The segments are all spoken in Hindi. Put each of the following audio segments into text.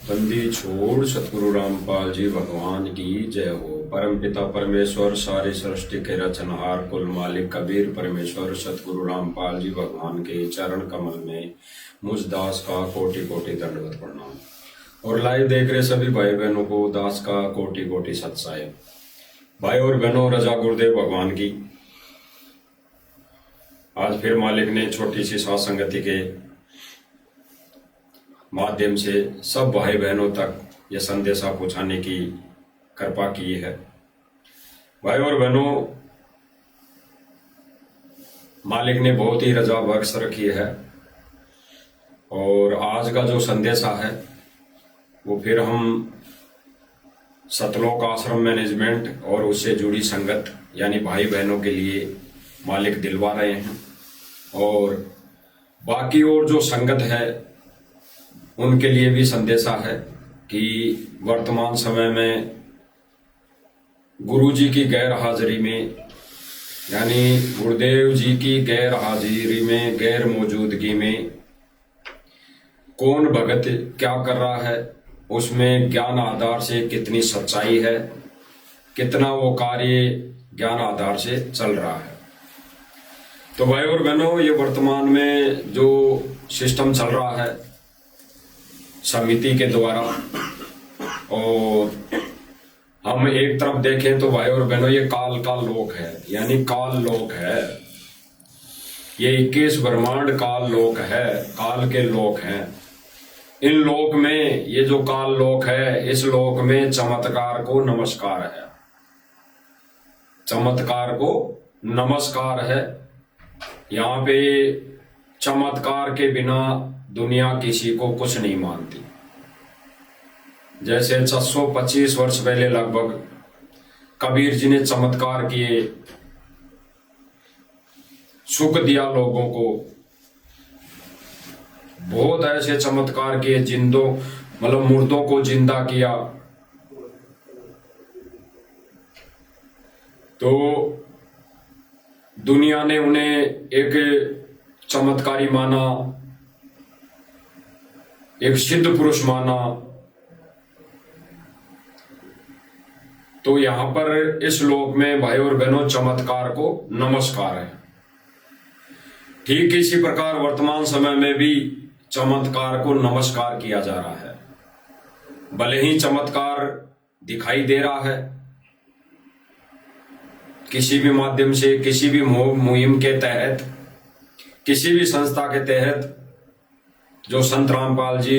बंदी छोड़ सतगुरु रामपाल जी भगवान की जय हो। परम पिता परमेश्वर सारी सृष्टि के रचनहार कुल मालिक कबीर परमेश्वर सतगुरु रामपाल जी भगवान के चरण कमल में मुझ दास का कोटि कोटि दंडवत प्रणाम। और लाइव देख रहे सभी भाई बहनों को दास का कोटि कोटि सत्साय। भाई और बहनों, रजा गुरुदेव भगवान की। आज फिर मालिक ने छोटी सी साथ संगति के माध्यम से सब भाई बहनों तक यह संदेशा पहुंचाने की कृपा की है। भाई और बहनों, मालिक ने बहुत ही रजा बख्श रखी है और आज का जो संदेशा है वो फिर हम सतलोक आश्रम मैनेजमेंट और उससे जुड़ी संगत यानी भाई बहनों के लिए मालिक दिलवा रहे हैं। और बाकी और जो संगत है उनके लिए भी संदेशा है कि वर्तमान समय में गुरु जी की गैर हाजिरी में यानी गुरुदेव जी की गैर हाजिरी में, गैर मौजूदगी में कौन भगत क्या कर रहा है, उसमें ज्ञान आधार से कितनी सच्चाई है, कितना वो कार्य ज्ञान आधार से चल रहा है। तो भाई और बहनों, ये वर्तमान में जो सिस्टम चल रहा है समिति के द्वारा, और हम एक तरफ देखें तो भाई और बहनों ये काल का लोक है, यानी काल लोक है। ये 21 ब्रह्मांड काल लोक है, काल के लोक हैं। इन लोक में ये जो काल लोक है, इस लोक में चमत्कार को नमस्कार है, चमत्कार को नमस्कार है। यहाँ पे चमत्कार के बिना दुनिया किसी को कुछ नहीं मानती। जैसे 625 वर्ष पहले लगभग कबीर जी ने चमत्कार किए, सुख दिया लोगों को, बहुत ऐसे चमत्कार किए, जिंदों मतलब मुर्दों को जिंदा किया। तो दुनिया ने उन्हें एक चमत्कारी माना, एक सिद्ध पुरुष माना। तो यहां पर इस लोक में भाई और बहनों चमत्कार को नमस्कार है। ठीक इसी प्रकार वर्तमान समय में भी चमत्कार को नमस्कार किया जा रहा है। भले ही चमत्कार दिखाई दे रहा है किसी भी माध्यम से, किसी भी मुहिम के तहत, किसी भी संस्था के तहत जो संत रामपाल जी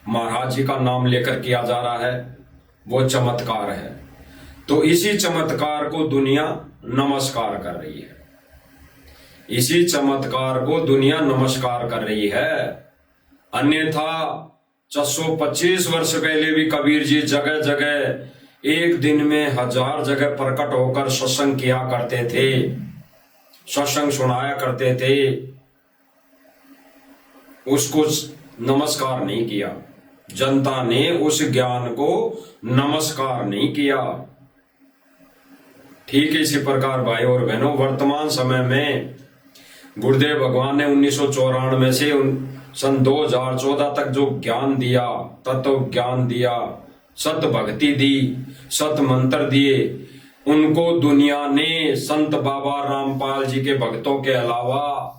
महाराज जी का नाम लेकर किया जा रहा है वो चमत्कार है। तो इसी चमत्कार को दुनिया नमस्कार कर रही है, इसी चमत्कार को दुनिया नमस्कार कर रही है। अन्यथा 625 वर्ष पहले भी कबीर जी जगह जगह एक दिन में 1000 जगह प्रकट होकर सत्संग किया करते थे, सत्संग सुनाया करते थे। उसको नमस्कार नहीं किया, जनता ने उस ज्ञान को नमस्कार नहीं किया। ठीक इसी प्रकार भाई और बहनों, वर्तमान समय में गुरुदेव भगवान ने 1994 से सन 2014 तक जो ज्ञान दिया, तत्व ज्ञान दिया, सत भक्ति दी, सत मंत्र दिए, उनको दुनिया ने संत बाबा रामपाल जी के भक्तों के अलावा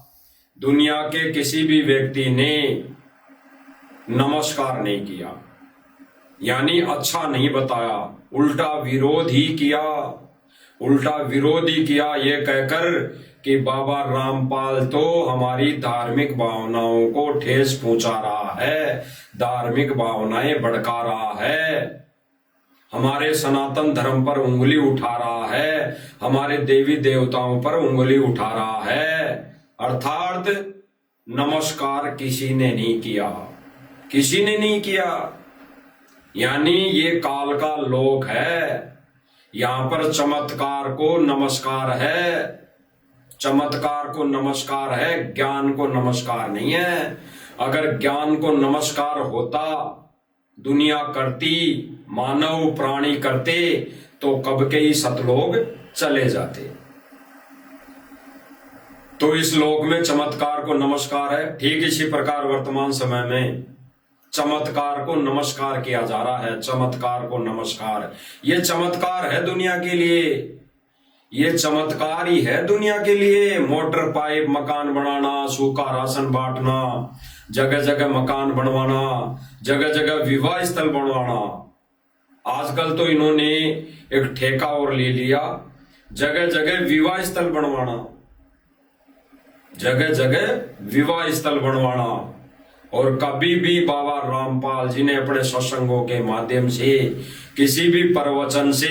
दुनिया के किसी भी व्यक्ति ने नमस्कार नहीं किया, यानी अच्छा नहीं बताया, उल्टा विरोध ही किया, उल्टा विरोध ही किया, ये कहकर कि बाबा रामपाल तो हमारी धार्मिक भावनाओं को ठेस पहुंचा रहा है, धार्मिक भावनाएं भड़का रहा है, हमारे सनातन धर्म पर उंगली उठा रहा है, हमारे देवी देवताओं पर उंगली उठा रहा है। अर्थात नमस्कार किसी ने नहीं किया, किसी ने नहीं किया। यानी ये काल का लोक है, यहां पर चमत्कार को नमस्कार है, चमत्कार को नमस्कार है, ज्ञान को नमस्कार नहीं है। अगर ज्ञान को नमस्कार होता, दुनिया करती, मानव प्राणी करते, तो कब के ही सतलोक चले जाते। तो इस लोक में चमत्कार को नमस्कार है। ठीक इसी प्रकार वर्तमान समय में चमत्कार को नमस्कार किया जा रहा है। चमत्कार को नमस्कार, ये चमत्कार है दुनिया के लिए, ये चमत्कार ही है दुनिया के लिए। मोटर पाइप, मकान बनाना, सूखा राशन बांटना, जगह जगह मकान बनवाना, जगह जगह विवाह स्थल बनवाना। आजकल तो इन्होंने एक ठेका और ले लिया, जगह जगह विवाह स्थल बनवाना, जगह जगह विवाह स्थल बनवाना। और कभी भी बाबा रामपाल जी ने अपने सत्संगों के माध्यम से, किसी भी प्रवचन से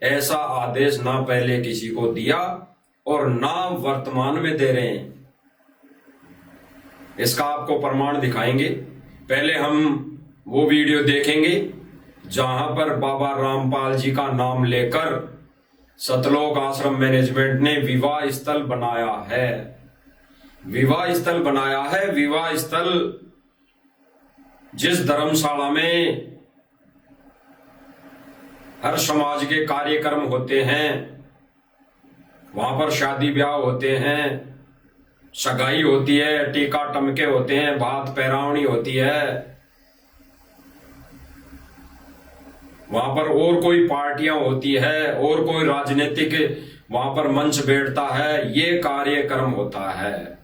ऐसा आदेश ना पहले किसी को दिया और ना वर्तमान में दे रहे हैं। इसका आपको प्रमाण दिखाएंगे। पहले हम वो वीडियो देखेंगे जहां पर बाबा रामपाल जी का नाम लेकर सतलोक आश्रम मैनेजमेंट ने विवाह स्थल बनाया है। विवाह स्थल बनाया है। विवाह स्थल जिस धर्मशाला में हर समाज के कार्यक्रम होते हैं, वहां पर शादी ब्याह होते हैं, सगाई होती है, टीका टमके होते हैं, बात पैरावनी होती है, वहां पर और कोई पार्टियां होती है और कोई राजनीतिक वहां पर मंच बैठता है, ये कार्यक्रम होता है।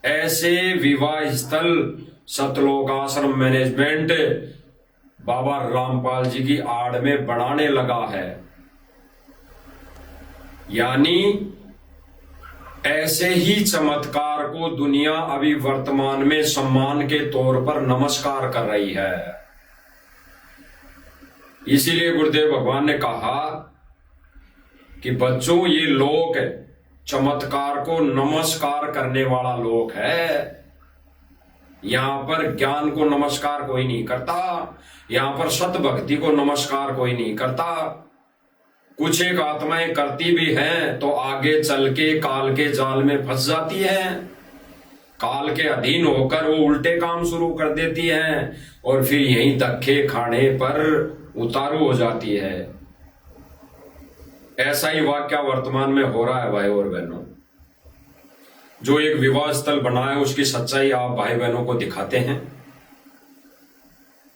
ऐसे विवाह स्थल सतलोक आश्रम मैनेजमेंट बाबा रामपाल जी की आड़ में बनाने लगा है। यानी ऐसे ही चमत्कार को दुनिया अभी वर्तमान में सम्मान के तौर पर नमस्कार कर रही है। इसीलिए गुरुदेव भगवान ने कहा कि बच्चों, ये लोक चमत्कार को नमस्कार करने वाला लोक है। यहां पर ज्ञान को नमस्कार कोई नहीं करता, यहां पर सत भक्ति को नमस्कार कोई नहीं करता। कुछ एक आत्माएं करती भी हैं तो आगे चल के काल के जाल में फंस जाती हैं, काल के अधीन होकर वो उल्टे काम शुरू कर देती हैं और फिर यहीं धक्के खाने पर उतारू हो जाती है। ऐसा ही वाक्य वर्तमान में हो रहा है भाई और बहनों। जो एक विवाह स्थल बना है उसकी सच्चाई आप भाई बहनों को दिखाते हैं।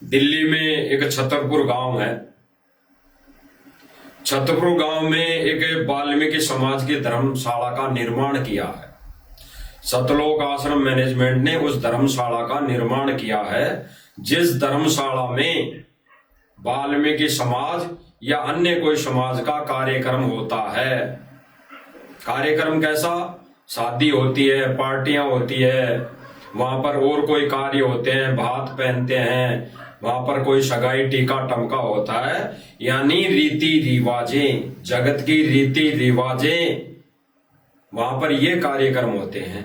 दिल्ली में एक छतरपुर गांव है। छतरपुर गांव में एक वाल्मीकि समाज की धर्मशाला का निर्माण किया है। सतलोक आश्रम मैनेजमेंट ने उस धर्मशाला का निर्माण किया है जिस धर्मशाला में वाल्मीकि समाज या अन्य कोई समाज का कार्यक्रम होता है। कार्यक्रम कैसा? शादी होती है, पार्टियां होती है, वहां पर और कोई कार्य होते हैं, भात पहनते हैं, वहां पर कोई सगाई टीका टमका होता है। यानी रीति रिवाजें, जगत की रीति रिवाजें, वहां पर ये कार्यक्रम होते हैं।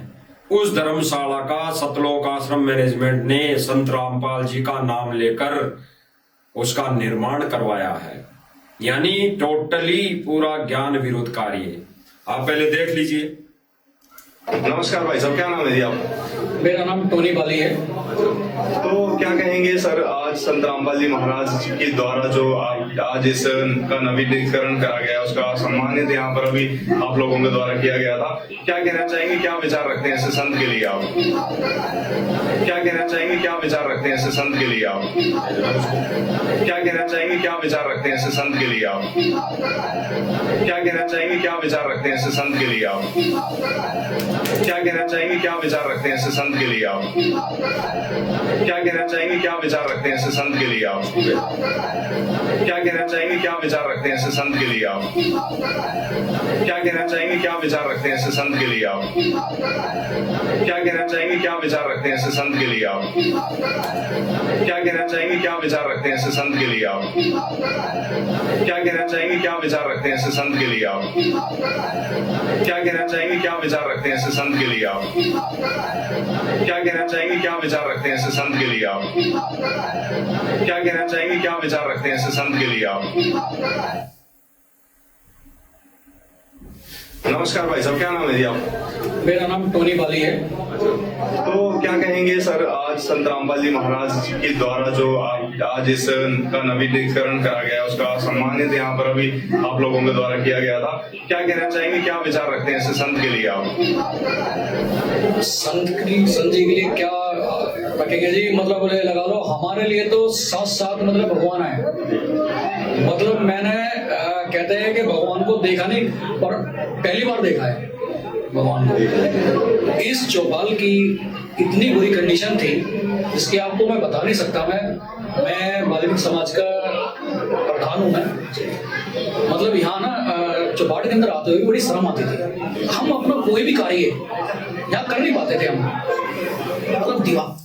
उस धर्मशाला का सतलोक आश्रम मैनेजमेंट ने संत रामपाल जी का नाम लेकर उसका निर्माण करवाया है। यानी टोटली पूरा ज्ञान विरोध कार्य। आप पहले देख लीजिए। नमस्कार भाई साहब, क्या नाम है जी आप? मेरा नाम टोनी बाली है। तो क्या कहेंगे सर, आज संत रामपाल जी महाराज के द्वारा जो आज इस का नवीनीकरण करा गया, उसका सम्मानित यहाँ पर अभी आप लोगों के द्वारा किया गया था, क्या कहना चाहेंगे, क्या विचार रखते हैं ऐसे संत के लिए आप? क्या कहना चाहेंगे, क्या विचार रखते हैं ऐसे संत के लिए आप? क्या कहना चाहेंगे, क्या विचार रखते हैं ऐसे संत के लिए आप? क्या कहना चाहेंगे, क्या विचार रखते हैं ऐसे संत के लिए आप? क्या कहना चाहेंगे, क्या विचार रखते हैं ऐसे संत के लिए आप? क्या कहना चाहेंगे, क्या विचार रखते हैं ऐसे संत के लिए आप? क्या कहना चाहेंगे, क्या विचार रखते हैं ऐसे संत के लिए आप? क्या कहना चाहेंगे, क्या विचार रखते हैं ऐसे संत के लिए आप? क्या कहना चाहेंगे, क्या विचार रखते हैं ऐसे संत के लिए आप? क्या कहना चाहेंगे, क्या विचार रखते हैं ऐसे संत के लिए आप? क्या कहना चाहेंगे, क्या विचार रखते हैं ऐसे संत के लिए आप? क्या कहना चाहेंगे, क्या विचार रखते हैं ऐसे संत के लिए आप? क्या कहना चाहेंगे, क्या विचार रखते हैं ऐसे संत के लिए आप? क्या कहना चाहेंगे, क्या विचार रखते हैं ऐसे संत के लिए आप? नमस्कार भाई साहब, क्या नाम है जी आप? मेरा नाम टोनी बाली है। तो क्या कहेंगे सर, आज संत रामपाल जी महाराज के द्वारा जो आज इस का नवीनीकरण करा गया, उसका सम्मानित यहाँ पर अभी आप लोगों के द्वारा किया गया था, क्या कहना चाहेंगे, क्या विचार रखते हैं ऐसे संत के लिए आप? संत जी के लिए क्या रखेंगे जी। मतलब लगा लो हमारे लिए तो साथ साथ मतलब भगवान है। मतलब मैंने कहते हैं कि भगवान को देखा नहीं पर पहली बार देखा है भगवान को। इस चौपाल की इतनी बुरी कंडीशन थी जिसकी आपको मैं बता नहीं सकता। मैं वाल्मीकि समाज का प्रधान हूँ मैं। मतलब यहाँ ना चौपाट के अंदर आते हुए बड़ी शर्म आती थी। हम अपना कोई भी कार्य यहाँ कर नहीं पाते थे हम। मतलब दीवार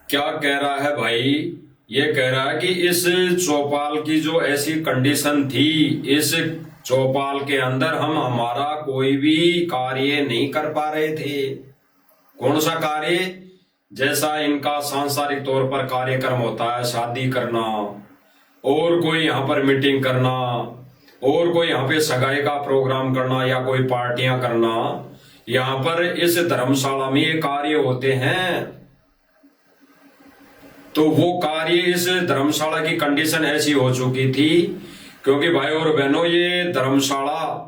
क्या कह रहा है भाई? ये कह रहा है कि इस चौपाल की जो ऐसी कंडीशन थी, इस चौपाल के अंदर हम हमारा कोई भी कार्य नहीं कर पा रहे थे। कौन सा कार्य? जैसा इनका सांसारिक तौर पर कार्यक्रम होता है, शादी करना और कोई यहाँ पर मीटिंग करना और कोई यहाँ पे सगाई का प्रोग्राम करना या कोई पार्टियां करना, यहाँ पर इस धर्मशाला में ये कार्य होते हैं। तो वो कार्य इस धर्मशाला की कंडीशन ऐसी हो चुकी थी क्योंकि भाई और बहनों ये धर्मशाला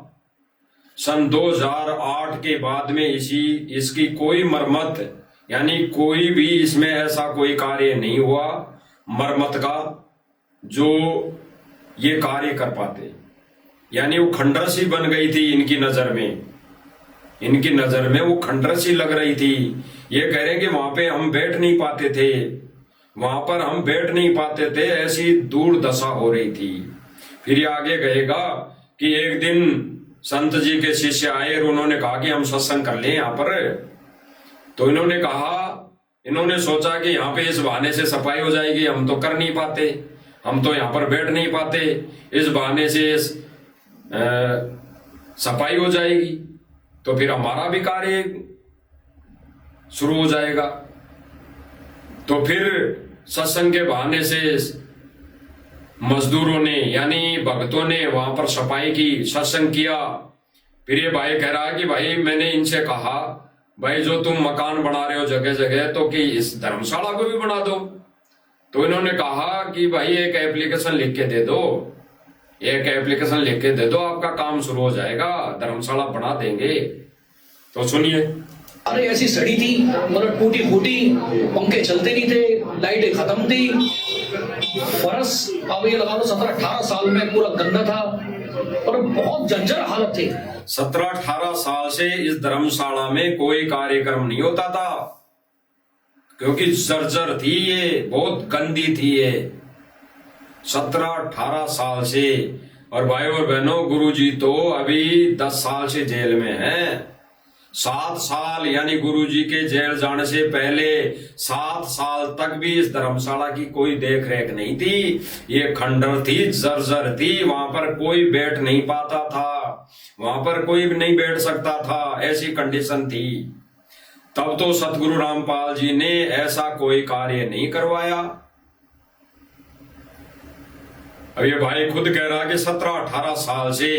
सन 2008 के बाद में इसकी कोई मरम्मत यानी कोई भी इसमें ऐसा कोई कार्य नहीं हुआ मरम्मत का जो ये कार्य कर पाते। यानी वो खंडर सी बन गई थी इनकी नजर में। इनकी नजर में वो खंडर सी लग रही थी। ये कह रहे हैं कि वहां पे हम बैठ नहीं पाते थे, वहां पर हम बैठ नहीं पाते थे, ऐसी दुर्दशा हो रही थी। फिर ये आगे कहेगा कि एक दिन संत जी के शिष्य आए और उन्होंने कहा कि हम सत्संग कर लें यहाँ पर। तो इन्होंने सोचा कि यहाँ पे इस बहाने से सफाई हो जाएगी, हम तो कर नहीं पाते, हम तो यहाँ पर बैठ नहीं पाते, इस बहाने से सफाई हो जाएगी तो फिर हमारा भी कार्य शुरू हो जाएगा। तो फिर सत्संग के बहाने से मजदूरों ने यानी भक्तों ने वहां पर सफाई की, सत्संग किया। फिर ये भाई कह रहा है कि भाई मैंने इनसे कहा भाई जो तुम मकान बना रहे हो जगह जगह तो कि इस धर्मशाला को भी बना दो। तो इन्होंने कहा कि भाई एक एप्लीकेशन लिख के दे दो, एक एप्लीकेशन लिख के दे दो, आपका काम शुरू हो जाएगा, धर्मशाला बना देंगे। तो सुनिए। अरे ऐसी सड़ी थी, मतलब टूटी फूटी, पंखे चलते नहीं थे, लाइटें खत्म थी, फर्श अब ये लगा लो 17-18 साल में पूरा गंदा था और बहुत जर्जर हालत थी। 17-18 साल से इस धर्मशाला में कोई कार्यक्रम नहीं होता था क्योंकि जर्जर थी, ये बहुत गंदी थी ये 17-18 साल से। और भाई और बहनों गुरुजी तो अभी 10 साल से जेल में हैं। 7 साल यानी गुरुजी के जेल जाने से पहले 7 साल तक भी इस धर्मशाला की कोई देख रेख नहीं थी। ये खंडर थी, जर्जर थी, वहां पर कोई बैठ नहीं पाता था, वहां पर कोई भी नहीं बैठ सकता था, ऐसी कंडीशन थी। तब तो सतगुरु रामपाल जी ने ऐसा कोई कार्य नहीं करवाया। अब ये भाई खुद कह रहा कि 17-18 साल से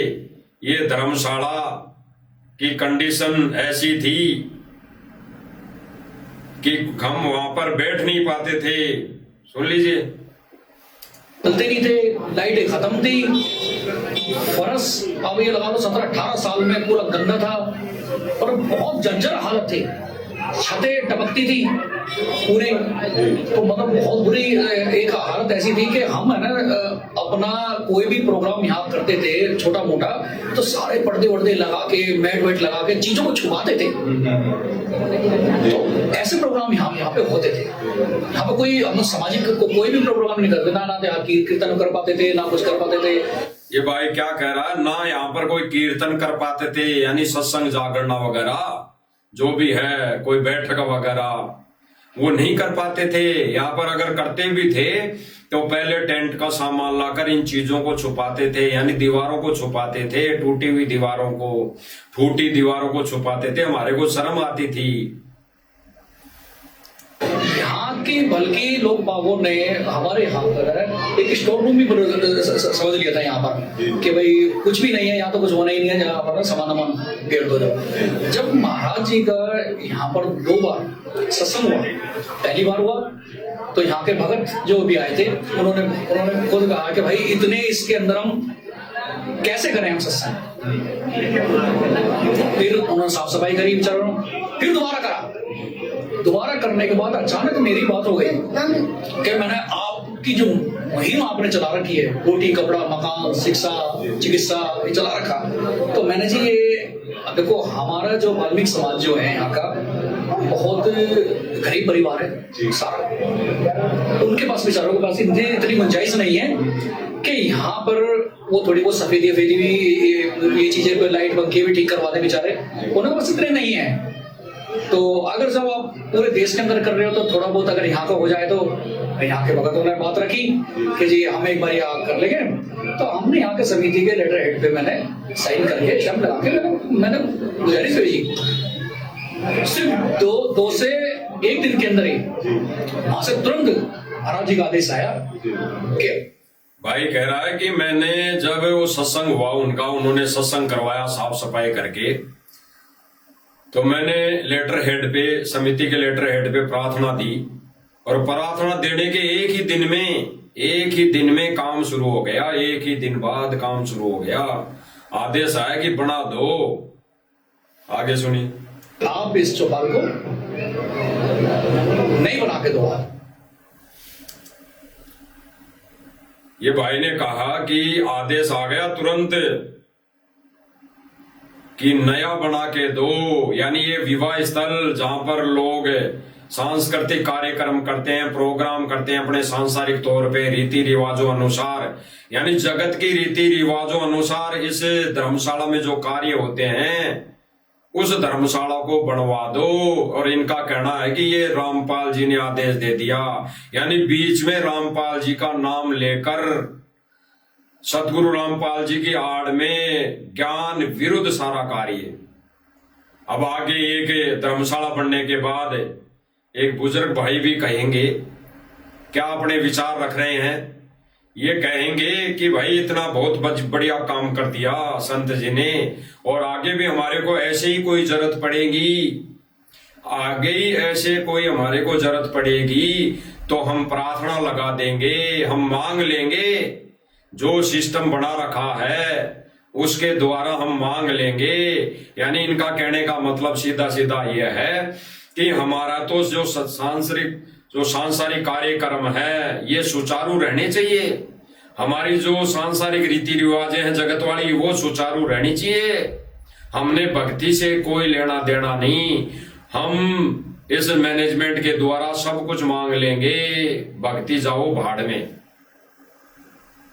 ये धर्मशाला की कंडीशन ऐसी थी कि हम वहां पर बैठ नहीं पाते थे। सुन लीजिए। चलते नहीं थे, लाइटें खत्म थी, फर्श अब ये लगा लो 17-18 साल में पूरा गंदा था और बहुत जर्जर हालत थी, छतें टपकती थी पूरे। तो मतलब बहुत बुरी एक हालत ऐसी थी कि हम है ना अपना कोई भी प्रोग्राम यहाँ करते थे छोटा मोटा तो सारे पर्दे वर्दे लगा के मैट वेट लगा के चीजों को छुपाते थे। तो ऐसे प्रोग्राम यहाँ पे होते थे। यहाँ पे कोई हम सामाजिक कोई भी प्रोग्राम नहीं करते, ना कीर्तन कर पाते थे, ना कुछ कर पाते थे। ये भाई क्या कह रहा है, ना यहाँ पर कोई कीर्तन कर पाते थे यानी सत्संग जागरणा वगैरह जो भी है, कोई बैठक वगैरह वो नहीं कर पाते थे। यहाँ पर अगर करते भी थे तो पहले टेंट का सामान लाकर इन चीजों को छुपाते थे, यानी दीवारों को छुपाते थे, टूटी हुई दीवारों को, फूटी दीवारों को छुपाते थे। हमारे को शर्म आती थी। यहाँ की बल्कि लोग बागों ने हमारे यहाँ पर एक स्टोर रूम भी समझ लिया था यहाँ पर कि भाई कुछ भी नहीं है यहाँ, तो कुछ होना ही नहीं है, यहाँ पर सामान गेट दो। जब महाराज जी का यहाँ पर 2 बार सत्संग हुआ, पहली बार हुआ तो यहाँ के भगत जो भी आए थे उन्होंने खुद कहा कि भाई इतने इसके अंदर हम कैसे करें हम सत्संग, फिर उन्होंने साफ सफाई करी बेचारों ने, फिर दोबारा करा। दोबारा करने के बाद अचानक मेरी बात हो गई कि मैंने आपकी जो मुहिम आपने चला रखी है, रोटी कपड़ा मकान शिक्षा चिकित्सा ये चला रखा, तो मैंने जी ये देखो हमारा जो वाल्मीकि समाज जो है यहाँ का बहुत गरीब परिवार है सारा, उनके पास बेचारों के पास इतनी गुंजाइश नहीं है कि यहाँ पर वो थोड़ी बहुत सफेदी वफेदी भी ये चीजें लाइट पंखे भी ठीक करवा दे बेचारे, उनके पास इतने नहीं है। तो अगर जब आप पूरे देश के अंदर कर रहे हो तो थोड़ा बहुत अगर यहाँ का हो जाए तो यहाँ के भगतों ने बात रखी कि जी हम एक बार यहाँ कर लेंगे, तो हमने यहाँ के समिति के लेटर हेड पे मैंने साइन करके शर्त लगा के मैंने गुजारिश भेजी। सिर्फ दो से एक दिन के अंदर ही वहां से तुरंत महाराज जी का आदेश आया कि भाई कह रहा है कि मैंने जब वो सत्संग हुआ उनका, उन्होंने सत्संग करवाया साफ सफाई करके, तो मैंने लेटर हेड पे समिति के लेटर हेड पे प्रार्थना दी, और प्रार्थना देने के एक ही दिन में काम शुरू हो गया। एक ही दिन बाद काम शुरू हो गया, आदेश आया कि बना दो। आगे सुनिए। आप इस चौपाल को नहीं बना के दो। ये भाई ने कहा कि आदेश आ गया तुरंत कि नया बना के दो, यानी ये विवाह स्थल जहां पर लोग सांस्कृतिक कार्यक्रम करते हैं, प्रोग्राम करते हैं अपने सांसारिक तौर पे रीति रिवाजों अनुसार, यानी जगत की रीति रिवाजों अनुसार इस धर्मशाला में जो कार्य होते हैं उस धर्मशाला को बनवा दो। और इनका कहना है कि ये रामपाल जी ने आदेश दे दिया, यानी बीच में रामपाल जी का नाम लेकर सतगुरु रामपाल जी की आड़ में ज्ञान विरुद्ध सारा कार्य। अब आगे एक धर्मशाला बनने के बाद एक बुजुर्ग भाई भी कहेंगे, क्या अपने विचार रख रहे हैं, ये कहेंगे कि भाई इतना बहुत बढ़िया काम कर दिया संत जी ने, और आगे भी हमारे को ऐसे ही कोई जरूरत पड़ेगी, आगे ही ऐसे कोई हमारे को जरूरत पड़ेगी तो हम प्रार्थना लगा देंगे, हम मांग लेंगे, जो सिस्टम बना रखा है उसके द्वारा हम मांग लेंगे। यानी इनका कहने का मतलब सीधा सीधा यह है कि हमारा तो जो सांसारिक कार्यक्रम है ये सुचारू रहने चाहिए, हमारी जो सांसारिक रीति रिवाजें हैं जगत वाली वो सुचारू रहनी चाहिए। हमने भक्ति से कोई लेना देना नहीं, हम इस मैनेजमेंट के द्वारा सब कुछ मांग लेंगे, भक्ति जाओ भाड़ में।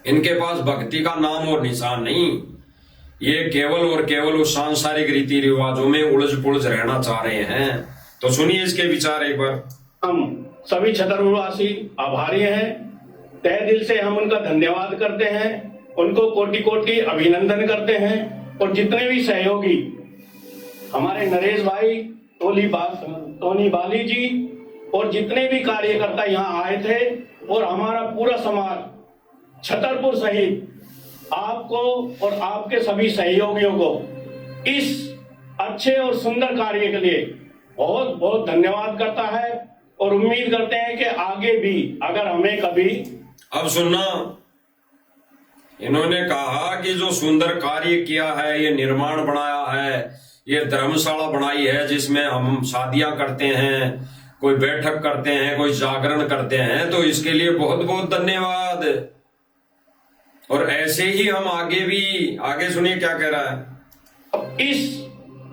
इनके पास भक्ति का नाम और निशान नहीं, ये केवल और केवल उस सांसारिक रीति रिवाजों में उलझ पुलझ रहना चाह रहे हैं। तो सुनिए इसके विचार एक बार। हम सभी छतरपुरवासी आभारी हैं, तहे दिल से हम उनका धन्यवाद करते हैं, उनको कोटि कोटि अभिनंदन करते हैं। और जितने भी सहयोगी हमारे नरेश भाई, टोनी बाली जी और जितने भी कार्यकर्ता यहाँ आए थे और हमारा पूरा समाज छतरपुर सहित आपको और आपके सभी सहयोगियों को इस अच्छे और सुंदर कार्य के लिए बहुत बहुत धन्यवाद करता है और उम्मीद करते हैं कि आगे भी अगर हमें कभी। अब सुनना, इन्होंने कहा कि जो सुंदर कार्य किया है, ये निर्माण बनाया है, ये धर्मशाला बनाई है जिसमें हम शादियां करते हैं, कोई बैठक करते हैं, कोई जागरण करते हैं, तो इसके लिए बहुत बहुत धन्यवाद। और ऐसे ही हम आगे भी, आगे सुनिए क्या कह रहा है। इस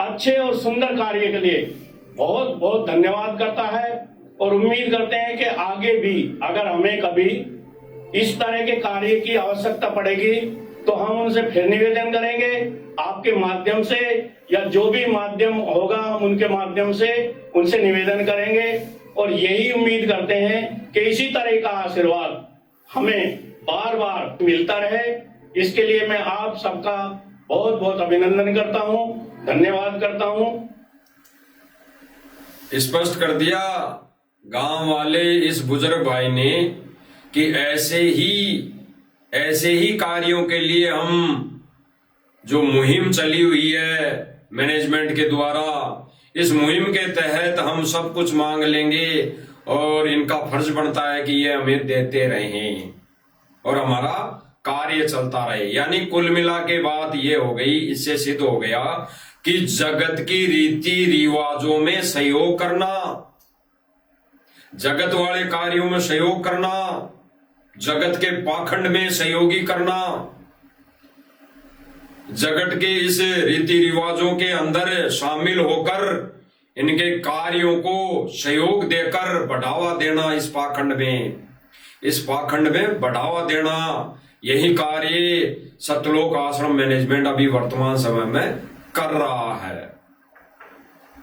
अच्छे और सुंदर कार्य के लिए बहुत बहुत धन्यवाद करता है और उम्मीद करते हैं कि आगे भी अगर हमें कभी इस तरह के कार्य की आवश्यकता पड़ेगी तो हम उनसे फिर निवेदन करेंगे आपके माध्यम से, या जो भी माध्यम होगा हम उनके माध्यम से उनसे निवेदन करेंगे। और यही उम्मीद करते हैं कि इसी तरह का आशीर्वाद हमें बार बार मिलता रहे। इसके लिए मैं आप सबका बहुत बहुत अभिनंदन करता हूं, धन्यवाद करता हूं। स्पष्ट कर दिया गांव वाले इस बुजुर्ग भाई ने कि ऐसे ही कार्यों के लिए हम जो मुहिम चली हुई है मैनेजमेंट के द्वारा, इस मुहिम के तहत हम सब कुछ मांग लेंगे और इनका फर्ज बनता है कि ये हमें देते रहें और हमारा कार्य चलता रहे। यानी कुल मिला के बात ये हो गई, इससे सिद्ध हो गया कि जगत की रीति रिवाजों में सहयोग करना, जगत वाले कार्यों में सहयोग करना, जगत के पाखंड में सहयोगी करना, जगत के इस रीति रिवाजों के अंदर शामिल होकर इनके कार्यों को सहयोग देकर बढ़ावा देना, इस पाखंड में बढ़ावा देना, यही कार्य सतलोक आश्रम मैनेजमेंट अभी वर्तमान समय में कर रहा है।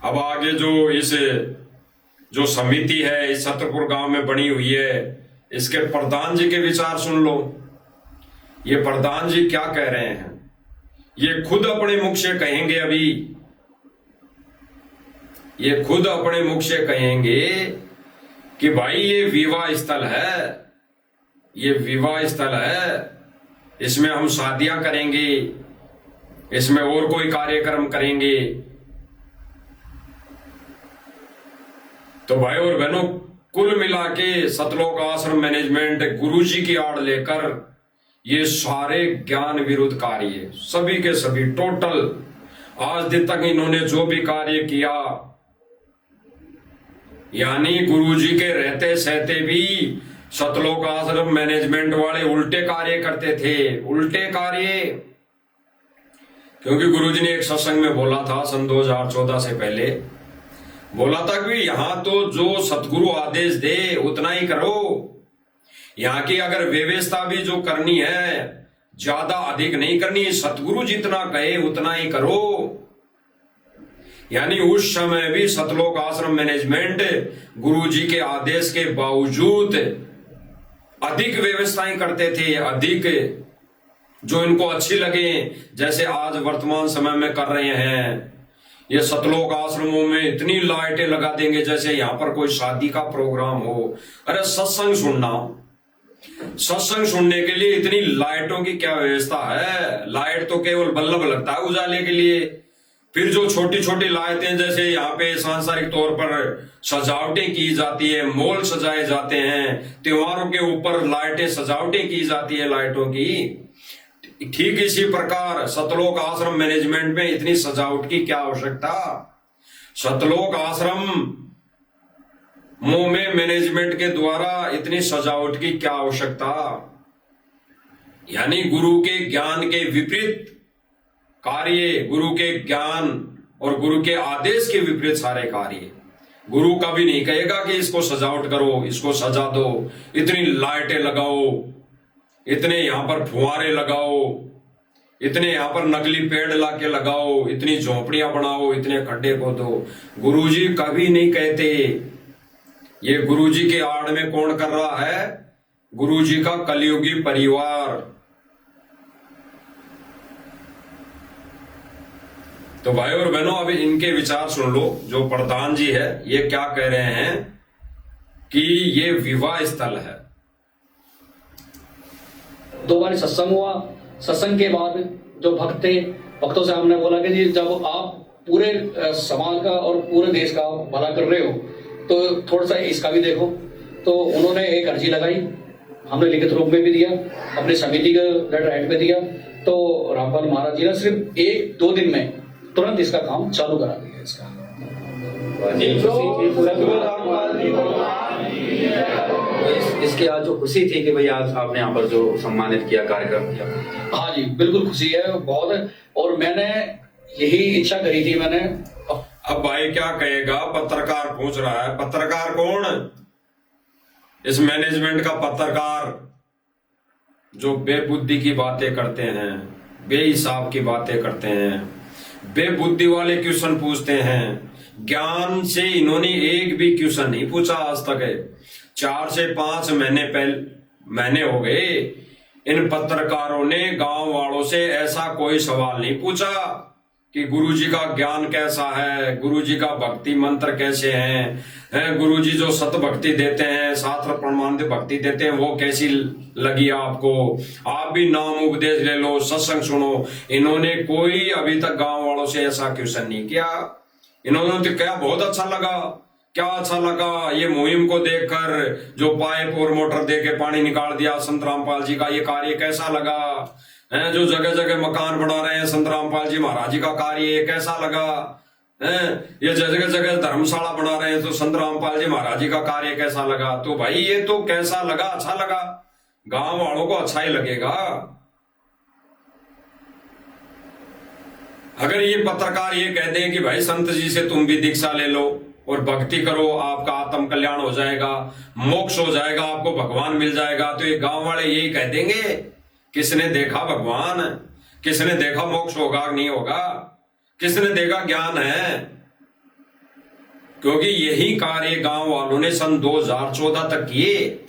अब आगे जो समिति है इस छतरपुर गांव में बनी हुई है, इसके प्रधान जी के विचार सुन लो। ये प्रधान जी क्या कह रहे हैं, ये खुद अपने मुख से कहेंगे। अभी ये खुद अपने मुख से कहेंगे कि भाई ये विवाह स्थल है, ये विवाह स्थल है, इसमें हम शादियां करेंगे, इसमें और कोई कार्यक्रम करेंगे। तो भाई और बहनों, कुल मिला के सतलोक आश्रम मैनेजमेंट गुरुजी की आड़ लेकर ये सारे ज्ञान विरुद्ध कार्य, सभी के सभी टोटल आज दिन तक इन्होंने जो भी कार्य किया, यानी गुरुजी के रहते सहते भी सतलोक आश्रम मैनेजमेंट वाले उल्टे कार्य करते थे, उल्टे कार्य। क्योंकि गुरुजी ने एक सत्संग में बोला था सन 2014 से पहले, बोला था कि यहां तो जो सतगुरु आदेश दे उतना ही करो, यहाँ की अगर व्यवस्था भी जो करनी है ज्यादा अधिक नहीं करनी, सतगुरु जितना कहे उतना ही करो। यानी उस समय भी सतलोक आश्रम मैनेजमेंट गुरुजी के आदेश के बावजूद अधिक व्यवस्थाएं करते थे, अधिक जो इनको अच्छी लगे, जैसे आज वर्तमान समय में कर रहे हैं। ये सतलोक आश्रमों में इतनी लाइटें लगा देंगे जैसे यहां पर कोई शादी का प्रोग्राम हो। अरे सत्संग सुनने के लिए इतनी लाइटों की क्या व्यवस्था है? लाइट तो केवल बल्ब लगता है उजाले के लिए। फिर जो छोटी छोटी लाइटें जैसे यहाँ पे सांसारिक तौर पर सजावटें की जाती है, मॉल सजाए जाते हैं, त्योहारों के ऊपर लाइटें सजावटें की जाती है लाइटों की, ठीक इसी प्रकार सतलोक आश्रम मैनेजमेंट में इतनी सजावट की क्या आवश्यकता? सतलोक आश्रम में मैनेजमेंट के द्वारा इतनी सजावट की क्या आवश्यकता? यानी गुरु के ज्ञान के विपरीत कार्य, गुरु के ज्ञान और गुरु के आदेश के विपरीत सारे कार्य। गुरु कभी नहीं कहेगा कि इसको सजावट करो, इसको सजा दो, इतनी लाइटें लगाओ, इतने यहां पर फुहारे लगाओ, इतने यहां पर नकली पेड़ लाके लगाओ, इतनी झोपड़ियां बनाओ, इतने खड्डे खोदो। गुरुजी कभी नहीं कहते। ये गुरुजी के आड़ में कौन कर रहा है? गुरुजी का कलयुगी परिवार। तो भाई और बहनों, अभी इनके विचार सुन लो। जो प्रधान जी है ये क्या कह रहे हैं कि ये विवाह स्थल है। 2 बार सत्संग हुआ, सत्संग के बाद जो भक्त थे, भक्तों से हमने बोला कि जी जब आप पूरे समाज का और पूरे देश का भला कर रहे हो तो थोड़ा सा इसका भी देखो। तो उन्होंने एक अर्जी लगाई, हमने लिखित रूप में भी दिया, अपनी समिति का लेटर हेड में दिया। तो रामपाल महाराज जी ने सिर्फ 1-2 दिन में तुरंत इसका काम चालू करा दिया। इसका इसकी आज जो खुशी थी कि भाई आज आपने यहाँ पर जो सम्मानित किया, कार्यक्रम किया। हाँ जी, बिल्कुल खुशी है बहुत। और मैंने यही इच्छा करी थी मैंने। अब भाई क्या कहेगा? पत्रकार पूछ रहा है। पत्रकार कौन? इस मैनेजमेंट का पत्रकार जो बेबुद्धि की बातें करते हैं, बेहिसाब की बातें करते हैं, बेबुद्धि वाले क्वेश्चन पूछते हैं। ज्ञान से इन्होंने एक भी क्वेश्चन नहीं पूछा आज तक। 4 से 5 महीने हो गए इन पत्रकारों ने गांव वालों से ऐसा कोई सवाल नहीं पूछा कि गुरुजी का ज्ञान कैसा है, गुरुजी का भक्ति मंत्र कैसे हैं, गुरुजी जो सत भक्ति देते हैं, शास्त्र प्रमाणित भक्ति देते हैं, वो कैसी लगी आपको? आप भी नाम उपदेश ले लो, सत्संग सुनो। इन्होंने कोई अभी तक गांव वालों से ऐसा क्वेश्चन नहीं किया। इन्होंने तो क्या बहुत अच्छा लगा, क्या अच्छा लगा ये मुहिम को देखकर, जो पाइप और मोटर दे के पानी निकाल दिया संत रामपाल जी का ये कार्य कैसा लगा है, जो जगह जगह मकान बना रहे हैं संत रामपाल जी महाराज जी का कार्य कैसा लगा है, ये जगह जगह धर्मशाला बना रहे हैं तो संत रामपाल जी महाराज जी का कार्य कैसा लगा। तो भाई ये तो कैसा लगा, अच्छा लगा, गांव वालों को अच्छा ही लगेगा। अगर ये पत्रकार ये कह दें कि भाई संत जी से तुम भी दीक्षा ले लो और भक्ति करो, आपका आत्म कल्याण हो जाएगा, मोक्ष हो जाएगा, आपको भगवान मिल जाएगा, तो ये गांव वाले यही कह देंगे। किसने देखा भगवान, किसने देखा मोक्ष होगा नहीं होगा, किसने देखा ज्ञान है? क्योंकि यही कार्य गांव वालों ने सन 2014 तक किए।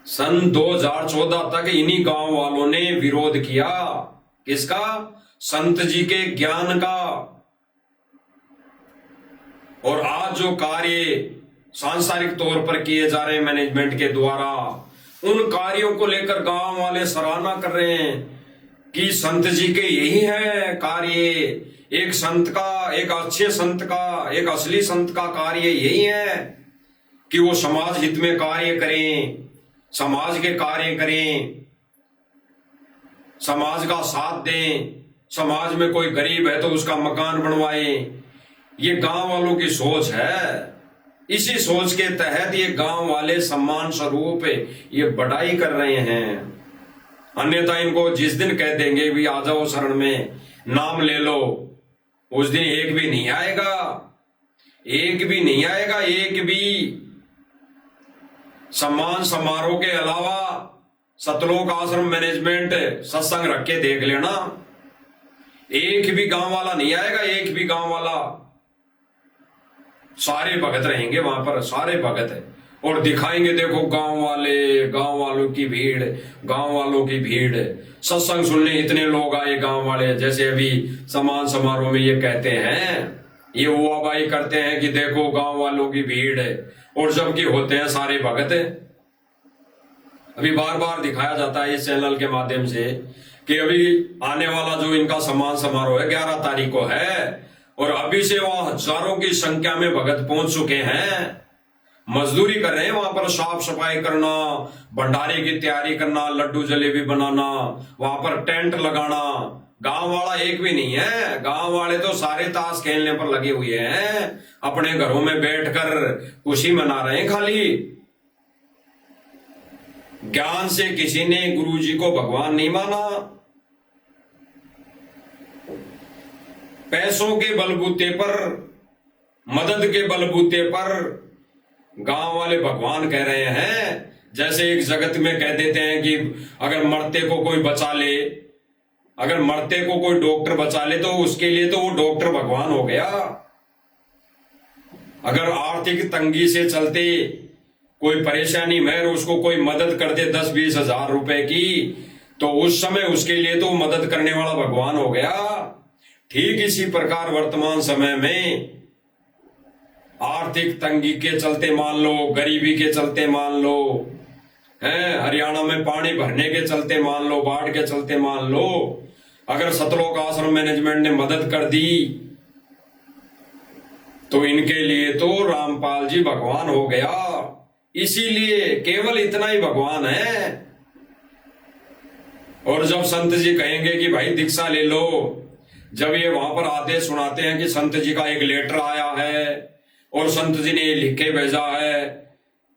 सन 2014 तक इन्हीं गांव वालों ने विरोध किया। किसका? संत जी के ज्ञान का। और आज जो कार्य सांसारिक तौर पर किए जा रहे हैं मैनेजमेंट के द्वारा, उन कार्यों को लेकर गांव वाले सराहना कर रहे हैं कि संत जी के यही है कार्य। एक संत का, एक अच्छे संत का, एक असली संत का कार्य यही है कि वो समाज हित में कार्य करें, समाज के कार्य करें, समाज का साथ दें, समाज में कोई गरीब है तो उसका मकान बनवाएं। ये गांव वालों की सोच है। इसी सोच के तहत ये गांव वाले सम्मान स्वरूप ये बढ़ाई कर रहे हैं। अन्यथा इनको जिस दिन कह देंगे भी आ जाओ शरण में, नाम ले लो, उस दिन एक भी नहीं आएगा, एक भी नहीं आएगा। एक भी सम्मान समारोह के अलावा सतलोक आश्रम मैनेजमेंट सत्संग रख के देख लेना, एक भी गांव वाला नहीं आएगा, एक भी गांव वाला। सारे भगत रहेंगे वहां पर, सारे भगत है, और दिखाएंगे देखो गांव वाले, गांव वालों की भीड़, गांव वालों की भीड़, सत्संग सुनने इतने लोग आए गांव वाले। जैसे अभी सम्मान समारोह में ये कहते हैं, ये हुआबाई करते हैं कि देखो गांव वालों की भीड़ है, और जबकि होते हैं सारे भगत। अभी बार बार दिखाया जाता है इस चैनल के माध्यम से कि अभी आने वाला जो इनका सम्मान समारोह है 11 तारीख को है, और अभी से वहां हजारों की संख्या में भगत पहुंच चुके हैं, मजदूरी कर रहे हैं वहां पर, साफ सफाई करना, भंडारे की तैयारी करना, लड्डू जलेबी बनाना, वहां पर टेंट लगाना। गांव वाला एक भी नहीं है। गांव वाले तो सारे ताश खेलने पर लगे हुए हैं, अपने घरों में बैठकर खुशी मना रहे हैं खाली। ज्ञान से किसी ने गुरु जी को भगवान नहीं माना। पैसों के बलबूते पर, मदद के बलबूते पर गांव वाले भगवान कह रहे हैं। जैसे एक जगत में कह देते हैं कि अगर मरते को कोई बचा ले, अगर मरते को कोई डॉक्टर बचा ले तो उसके लिए तो वो डॉक्टर भगवान हो गया। अगर आर्थिक तंगी से चलते कोई परेशानी में उसको कोई मदद कर दे 10-20 हजार रुपए की, तो उस समय उसके लिए तो मदद करने वाला भगवान हो गया। ठीक इसी प्रकार वर्तमान समय में आर्थिक तंगी के चलते मान लो, गरीबी के चलते मान लो, हैं हरियाणा में पानी भरने के चलते मान लो, बाढ़ के चलते मान लो, अगर सतलोक आश्रम मैनेजमेंट ने मदद कर दी तो इनके लिए तो रामपाल जी भगवान हो गया। इसीलिए केवल इतना ही भगवान है। और जब संत जी कहेंगे कि भाई दीक्षा ले लो, जब ये वहां पर आदेश सुनाते हैं कि संत जी का एक लेटर आया है और संत जी ने लिख के भेजा है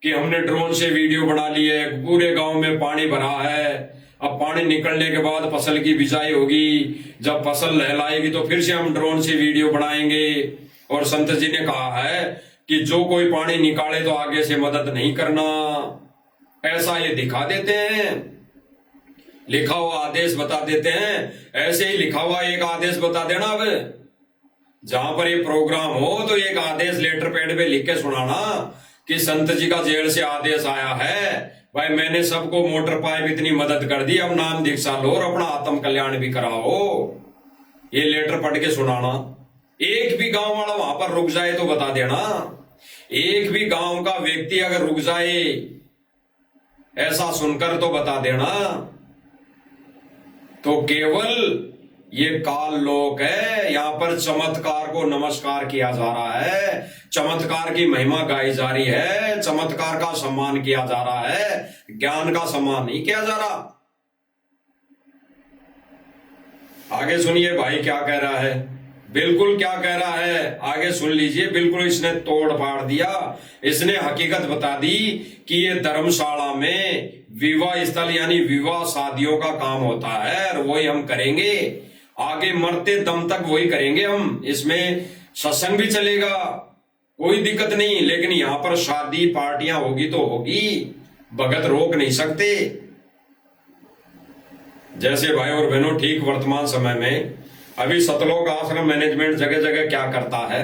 कि हमने ड्रोन से वीडियो बना ली है, पूरे गांव में पानी भरा है, अब पानी निकलने के बाद फसल की बिजाई होगी, जब फसल लहलाएगी तो फिर से हम ड्रोन से वीडियो बनाएंगे। और संत जी ने कहा है कि जो कोई पानी निकाले तो आगे से मदद नहीं करना, ऐसा ये दिखा देते हैं, लिखा हुआ आदेश बता देते हैं। ऐसे ही लिखा हुआ एक आदेश बता देना, अब जहां पर ये प्रोग्राम हो तो एक आदेश लेटर पैड पे लिख के सुनाना कि संत जी का जेल से आदेश आया है, भाई मैंने सबको मोटर पाइप इतनी मदद कर दी, अब नाम दीक्षा लो और अपना आत्म कल्याण भी कराओ। ये लेटर पढ़ के सुनाना। एक भी गांव वाला वहां पर रुक जाए तो बता देना, एक भी गांव का व्यक्ति अगर रुक जाए ऐसा सुनकर तो बता देना। तो केवल ये काल लोक है, यहाँ पर चमत्कार को नमस्कार किया जा रहा है, चमत्कार की महिमा गाई जा रही है, चमत्कार का सम्मान किया जा रहा है, ज्ञान का सम्मान नहीं किया जा रहा। आगे सुनिए भाई क्या कह रहा है, बिल्कुल क्या कह रहा है, आगे सुन लीजिए। बिल्कुल इसने तोड़ फाड़ दिया, इसने हकीकत बता दी कि ये धर्मशाला में विवाह स्थल यानी विवाह शादियों का काम होता है और वही हम करेंगे, आगे मरते दम तक वही करेंगे हम। इसमें सत्संग भी चलेगा, कोई दिक्कत नहीं, लेकिन यहां पर शादी पार्टियां होगी तो होगी, भगत रोक नहीं सकते। जैसे भाई और बहनों, ठीक वर्तमान समय में अभी सतलोक आश्रम मैनेजमेंट जगह जगह क्या करता है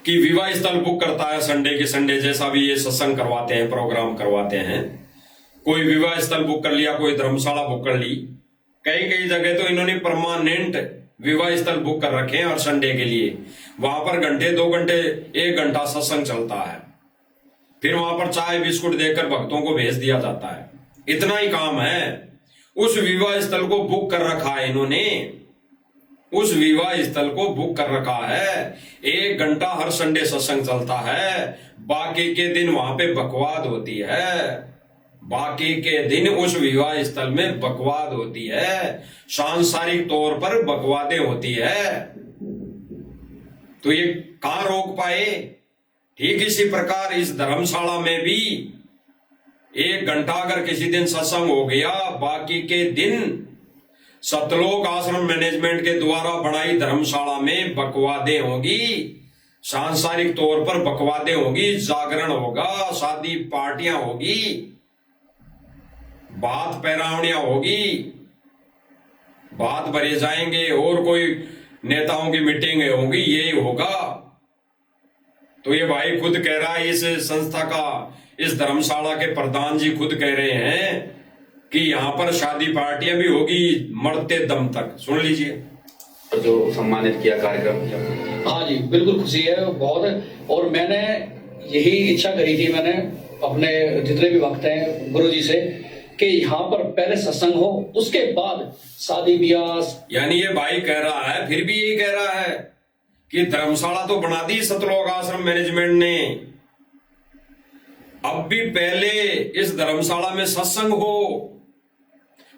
कि विवाह स्थल बुक करता है संडे के संडे, जैसा भी ये सत्संग करवाते हैं, प्रोग्राम करवाते हैं, कोई विवाह स्थल बुक कर लिया, कोई धर्मशाला बुक कर ली, कई कई जगह तो इन्होंने परमानेंट विवाह स्थल बुक कर रखे हैं और संडे के लिए वहां पर घंटे 2 घंटे 1 घंटा सत्संग चलता है, फिर वहां पर चाय बिस्कुट देकर भक्तों को भेज दिया जाता है। इतना ही काम है। उस विवाह स्थल को बुक कर रखा है इन्होंने, उस विवाह स्थल को बुक कर रखा है, 1 घंटा हर संडे सत्संग चलता है, बाकी के दिन वहां पे बकवाद होती है, बाकी के दिन उस विवाह स्थल में बकवाद होती है, सांसारिक तौर पर बकवादें होती है। तो ये कहां रोक पाए? ठीक इसी प्रकार इस धर्मशाला में भी 1 घंटा अगर किसी दिन सत्संग हो गया, बाकी के दिन सतलोक आश्रम मैनेजमेंट के द्वारा बनाई धर्मशाला में बकवादें होगी, सांसारिक तौर पर बकवादें होगी, जागरण होगा, शादी पार्टियां होगी, बात पैरावनियां होगी, बात भरे जाएंगे और कोई नेताओं की मीटिंग होगी, यही होगा। तो ये भाई खुद कह रहा है, इस संस्था का, इस धर्मशाला के प्रधान जी खुद कह रहे हैं कि यहाँ पर शादी पार्टियां भी होगी मरते दम तक। सुन लीजिए जो सम्मानित किया कार्यक्रम। हाँ जी, बिल्कुल खुशी है बहुत। और मैंने यही इच्छा करी थी, मैंने अपने जितने भी भक्त हैं गुरु जी से, कि यहाँ पर पहले सत्संग हो, उसके बाद शादी ब्याह। यानी ये भाई कह रहा है, फिर भी यही कह रहा है कि धर्मशाला तो बना दी सतलोक आश्रम मैनेजमेंट ने, अब भी पहले इस धर्मशाला में सत्संग हो,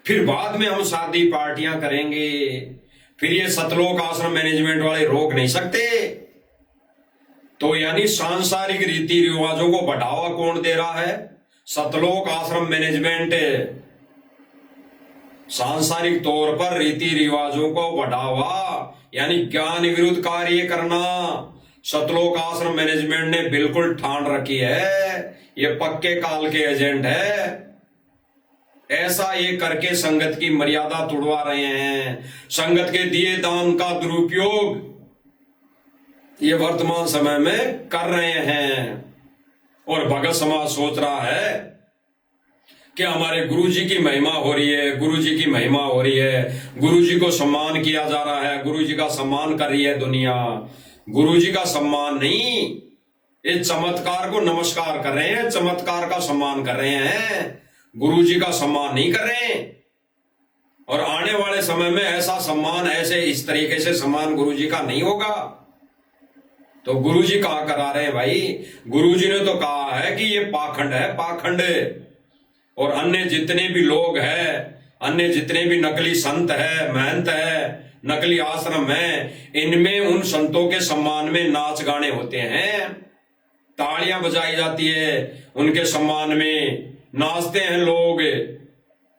फिर बाद में हम शादी पार्टियां करेंगे। फिर ये सतलोक आश्रम मैनेजमेंट वाले रोक नहीं सकते। तो यानी सांसारिक रीति रिवाजों को बढ़ावा कौन दे रहा है? सतलोक आश्रम मैनेजमेंट सांसारिक तौर पर रीति रिवाजों को बढ़ावा यानी ज्ञान विरुद्ध कार्य करना सतलोक आश्रम मैनेजमेंट ने बिल्कुल ठान रखी है। ये पक्के काल के एजेंट है। ऐसा ये करके संगत की मर्यादा तोड़वा रहे हैं। संगत के दिए दान का दुरुपयोग ये वर्तमान समय में कर रहे हैं। और भगत समाज सोच रहा है कि हमारे गुरुजी की महिमा हो रही है, गुरुजी की महिमा हो रही है, गुरुजी को सम्मान किया जा रहा है, गुरुजी का सम्मान कर रही है दुनिया। गुरुजी का सम्मान नहीं, ये चमत्कार को नमस्कार कर रहे हैं, चमत्कार का सम्मान कर रहे हैं, गुरुजी का सम्मान नहीं कर रहे हैं। और आने वाले समय में ऐसा सम्मान, ऐसे इस तरीके से सम्मान गुरुजी का नहीं होगा। तो गुरुजी कहा करा रहे हैं भाई? गुरुजी ने तो कहा है कि ये पाखंड है, पाखंड। और अन्य जितने भी लोग हैं, अन्य जितने भी नकली संत है, महंत है, नकली आश्रम है, इनमें उन संतों के सम्मान में नाच गाने होते हैं, तालियां बजाई जाती है, उनके सम्मान में नाचते हैं लोग,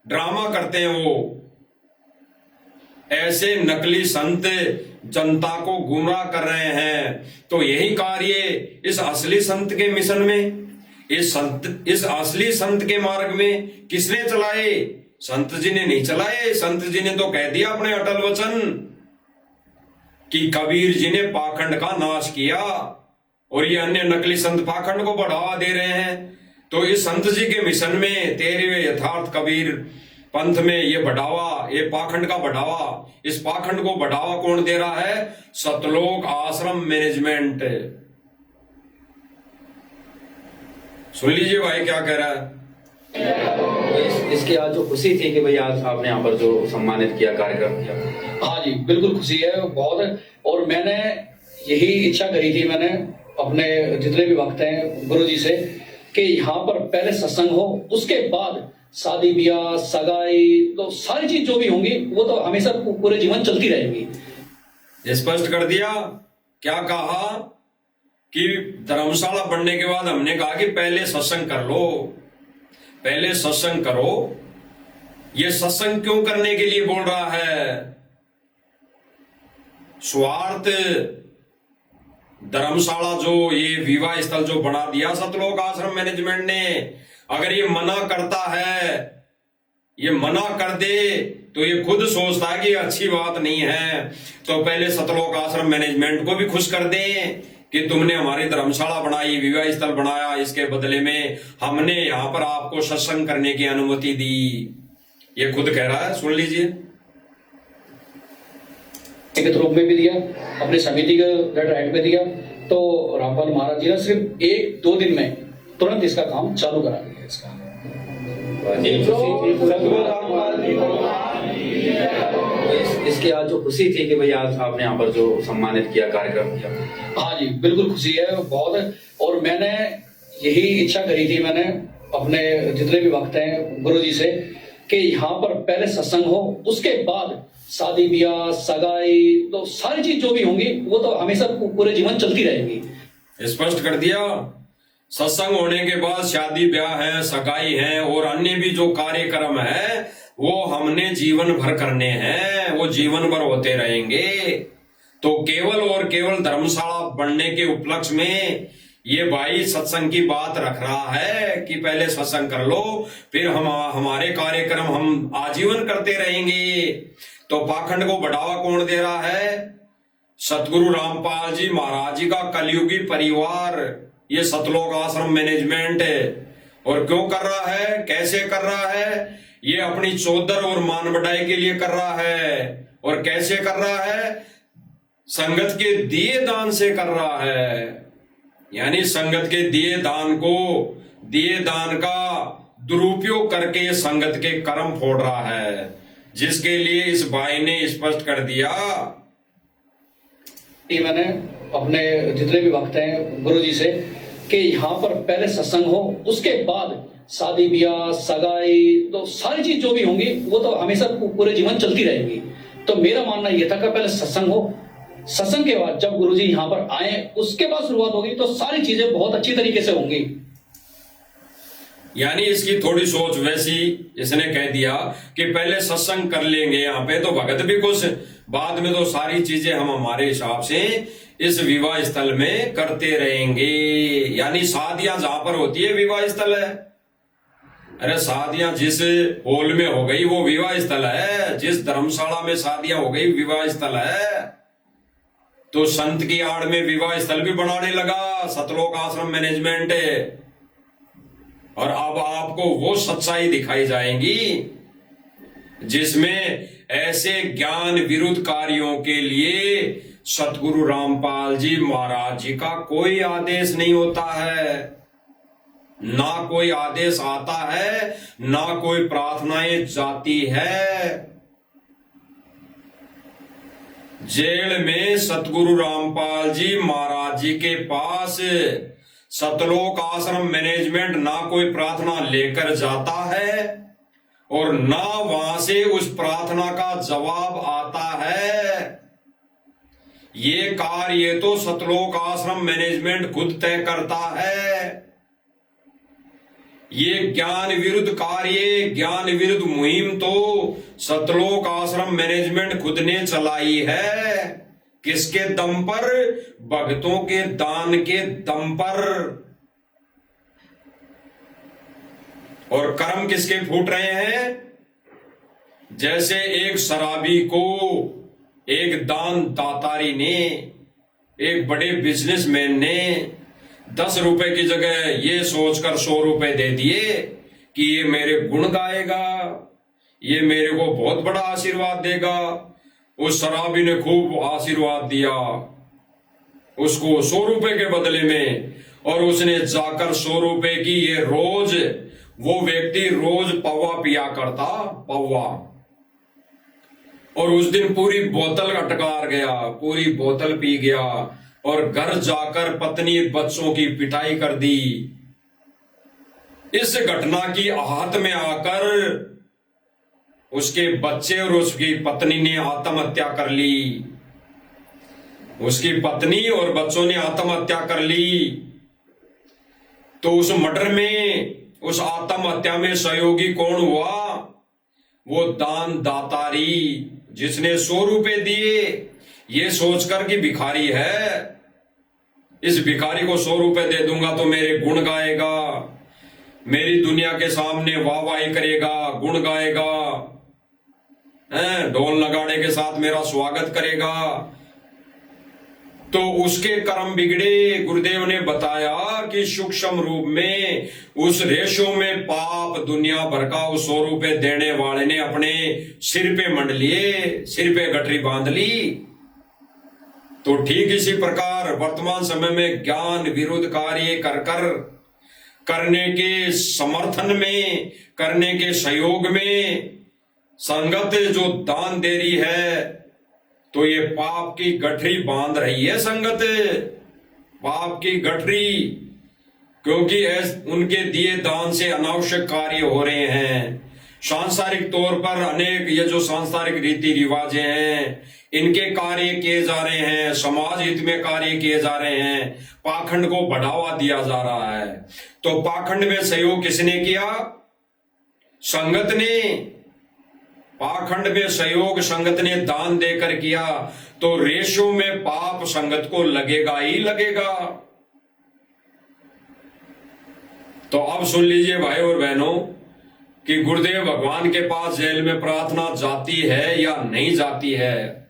ड्रामा करते हैं वो। ऐसे नकली संत जनता को गुमराह कर रहे हैं। तो यही कार्य इस असली संत के मिशन में, इस असली संत के मार्ग में किसने चलाए? संत जी ने नहीं चलाए। संत जी ने तो कह दिया अपने अटल वचन कि कबीर जी ने पाखंड का नाश किया और ये अन्य नकली संत पाखंड को बढ़ावा दे रहे हैं। तो इस संत जी के मिशन में, तेरे यथार्थ कबीर पंथ में ये बढ़ावा, ये पाखंड का बढ़ावा, इस पाखंड को बढ़ावा कौन दे रहा है? सतलोक आश्रम मैनेजमेंट। सुन लीजिए भाई क्या कह रहा है। इसकी आज जो खुशी थी कि भाई आज आपने यहाँ पर जो सम्मानित किया, कार्यक्रम किया। हाँ जी, बिल्कुल खुशी है बहुत। और मैंने यही इच्छा करी थी, मैंने अपने जितने भी भक्त हैं गुरु जी से, कि यहाँ पर पहले सत्संग हो, उसके बाद शादी ब्याह सगाई तो सारी चीज जो भी होंगी वो तो हमेशा पूरे जीवन चलती रहेंगी। स्पष्ट कर दिया। क्या कहा कि धर्मशाला बनने के बाद हमने कहा कि पहले सत्संग कर लो, पहले सत्संग करो। ये सत्संग क्यों करने के लिए बोल रहा है? स्वार्थ धर्मशाला जो ये विवाह स्थल जो बना दिया सतलोक आश्रम मैनेजमेंट ने, अगर ये मना करता है, ये मना कर दे तो ये खुद सोचता है कि अच्छी बात नहीं है, तो पहले सतलोक आश्रम मैनेजमेंट को भी खुश कर दें कि तुमने हमारी धर्मशाला बनाई, विवाह स्थल बनाया, इसके बदले में हमने यहां पर आपको सत्संग करने की अनुमति दी। ये खुद कह रहा है, सुन लीजिए। के रूप में भी दिया, अपनी समिति के हेड पे दिया, तो रामपाल महाराज जी ने सिर्फ 1-2 दिन में तुरंत इसका काम चालू करा दिया। इसका इसकी आज जो खुशी थी कि भाई आज आपने यहाँ पर जो सम्मानित किया, कार्यक्रम किया। हाँ जी, बिल्कुल खुशी है बहुत। और मैंने यही इच्छा करी थी, मैंने अपने जितने भी भक्त हैं गुरु जी से, कि यहाँ पर पहले सत्संग हो, उसके बाद शादी ब्याह सगाई तो सारी चीज जो भी होंगी वो तो हमेशा पूरे जीवन चलती रहेंगी। स्पष्ट कर दिया। सत्संग होने के बाद शादी ब्याह है, सगाई है और अन्य भी जो कार्यक्रम है वो हमने जीवन भर करने हैं, वो जीवन भर होते रहेंगे। तो केवल और केवल धर्मशाला बनने के उपलक्ष्य में ये भाई सत्संग की बात रख रहा है कि पहले सत्संग कर लो, फिर हमारे कार्यक्रम हम आजीवन करते रहेंगे। तो पाखंड को बढ़ावा कौन दे रहा है? सतगुरु रामपाल जी महाराज जी का कलयुगी परिवार, ये सतलोक आश्रम मैनेजमेंट है। और क्यों कर रहा है, कैसे कर रहा है? ये अपनी चौधर और मान बढ़ाई के लिए कर रहा है। और कैसे कर रहा है? संगत के दिए दान से कर रहा है। यानी संगत के दिए दान का दुरुपयोग करके संगत के कर्म फोड़ रहा है, जिसके लिए इस भाई ने स्पष्ट कर दिया। मैंने अपने जितने भी भक्त हैं गुरु जी से, कि यहाँ पर पहले सत्संग हो, उसके बाद शादी ब्याह सगाई तो सारी चीज जो भी होंगी वो तो हमेशा पूरे जीवन चलती रहेंगी। तो मेरा मानना यह था कि पहले सत्संग हो, सत्संग के बाद जब गुरुजी यहाँ पर आए उसके बाद शुरुआत होगी तो सारी चीजें बहुत अच्छी तरीके से होंगी। यानी इसकी थोड़ी सोच वैसी, इसने कह दिया कि पहले सत्संग कर लेंगे यहाँ पे तो भगत भी कुछ, बाद में तो सारी चीजें हम हमारे हिसाब से इस विवाह स्थल में करते रहेंगे। यानी शादियां जहां पर होती है विवाह स्थल है। अरे शादियां जिस हॉल में हो गई वो विवाह स्थल है, जिस धर्मशाला में शादियां हो गई विवाह स्थल है। तो संत की आड़ में विवाह स्थल भी बनाने लगा सतलोक आश्रम मैनेजमेंट। और अब आपको वो सच्चाई दिखाई जाएंगी जिसमें ऐसे ज्ञान विरुद्ध कार्यों के लिए सतगुरु रामपाल जी महाराज जी का कोई आदेश नहीं होता है, ना कोई आदेश आता है, ना कोई प्रार्थनाएं जाती है। जेल में सतगुरु रामपाल जी महाराज जी के पास सतलोक आश्रम मैनेजमेंट ना कोई प्रार्थना लेकर जाता है और ना वहां से उस प्रार्थना का जवाब आता है। ये कार्य तो सतलोक आश्रम मैनेजमेंट खुद तय करता है। ये ज्ञान विरुद्ध कार्य, ज्ञान विरुद्ध मुहिम तो सतलोक आश्रम मैनेजमेंट खुद ने चलाई है। किसके दम पर? भक्तों के दान के दम पर। और कर्म किसके फूट रहे हैं? जैसे एक शराबी को एक दान दातारी ने, एक बड़े बिजनेसमैन ने 10 रुपए की जगह ये सोचकर 100 रुपए दे दिए कि ये मेरे गुण गाएगा, ये मेरे को बहुत बड़ा आशीर्वाद देगा। उस शराबी ने खूब आशीर्वाद दिया उसको 100 रुपए के बदले में, और उसने जाकर 100 रुपए की ये रोज वो व्यक्ति रोज पौवा पिया करता, पौवा, और उस दिन पूरी बोतल अटकार गया, पूरी बोतल पी गया और घर जाकर पत्नी बच्चों की पिटाई कर दी। इस घटना की आहत में आकर उसके बच्चे और उसकी पत्नी ने आत्महत्या कर ली। उसकी पत्नी और बच्चों ने आत्महत्या कर ली। तो उस मर्डर में, उस आत्महत्या में सहयोगी कौन हुआ? वो दान दातारी, जिसने 100 रुपए दिए ये सोचकर कि भिखारी है, इस भिखारी को 100 रुपए दे दूंगा तो मेरे गुण गाएगा, मेरी दुनिया के सामने वाहवाही करेगा, गुण गाएगा, ढोल नगाड़े के साथ मेरा स्वागत करेगा। तो उसके कर्म बिगड़े। गुरुदेव ने बताया कि सूक्ष्म रूप में उस रेशो में पाप दुनिया भर का उस 100 रुपए देने वाले ने अपने सिर पे मंड लिए, सिर पे गठरी बांध ली। तो ठीक इसी प्रकार वर्तमान समय में ज्ञान विरुद्ध कार्य कर करने के समर्थन में, करने के सहयोग में संगत जो दान दे रही है, तो ये पाप की गठरी बांध रही है संगत, पाप की गठरी, क्योंकि उनके दिए दान से अनावश्यक कार्य हो रहे हैं। सांसारिक तौर पर अनेक ये जो सांसारिक रीति रिवाजें हैं, इनके कार्य किए जा रहे हैं, समाज हित में कार्य किए जा रहे हैं, पाखंड को बढ़ावा दिया जा रहा है। तो पाखंड में सहयोग किसने किया? संगत ने। पाखंड में सहयोग संगत ने दान देकर किया, तो रेशो में पाप संगत को लगेगा ही लगेगा। तो अब सुन लीजिए भाई और बहनों कि गुरुदेव भगवान के पास जेल में प्रार्थना जाती है या नहीं जाती है।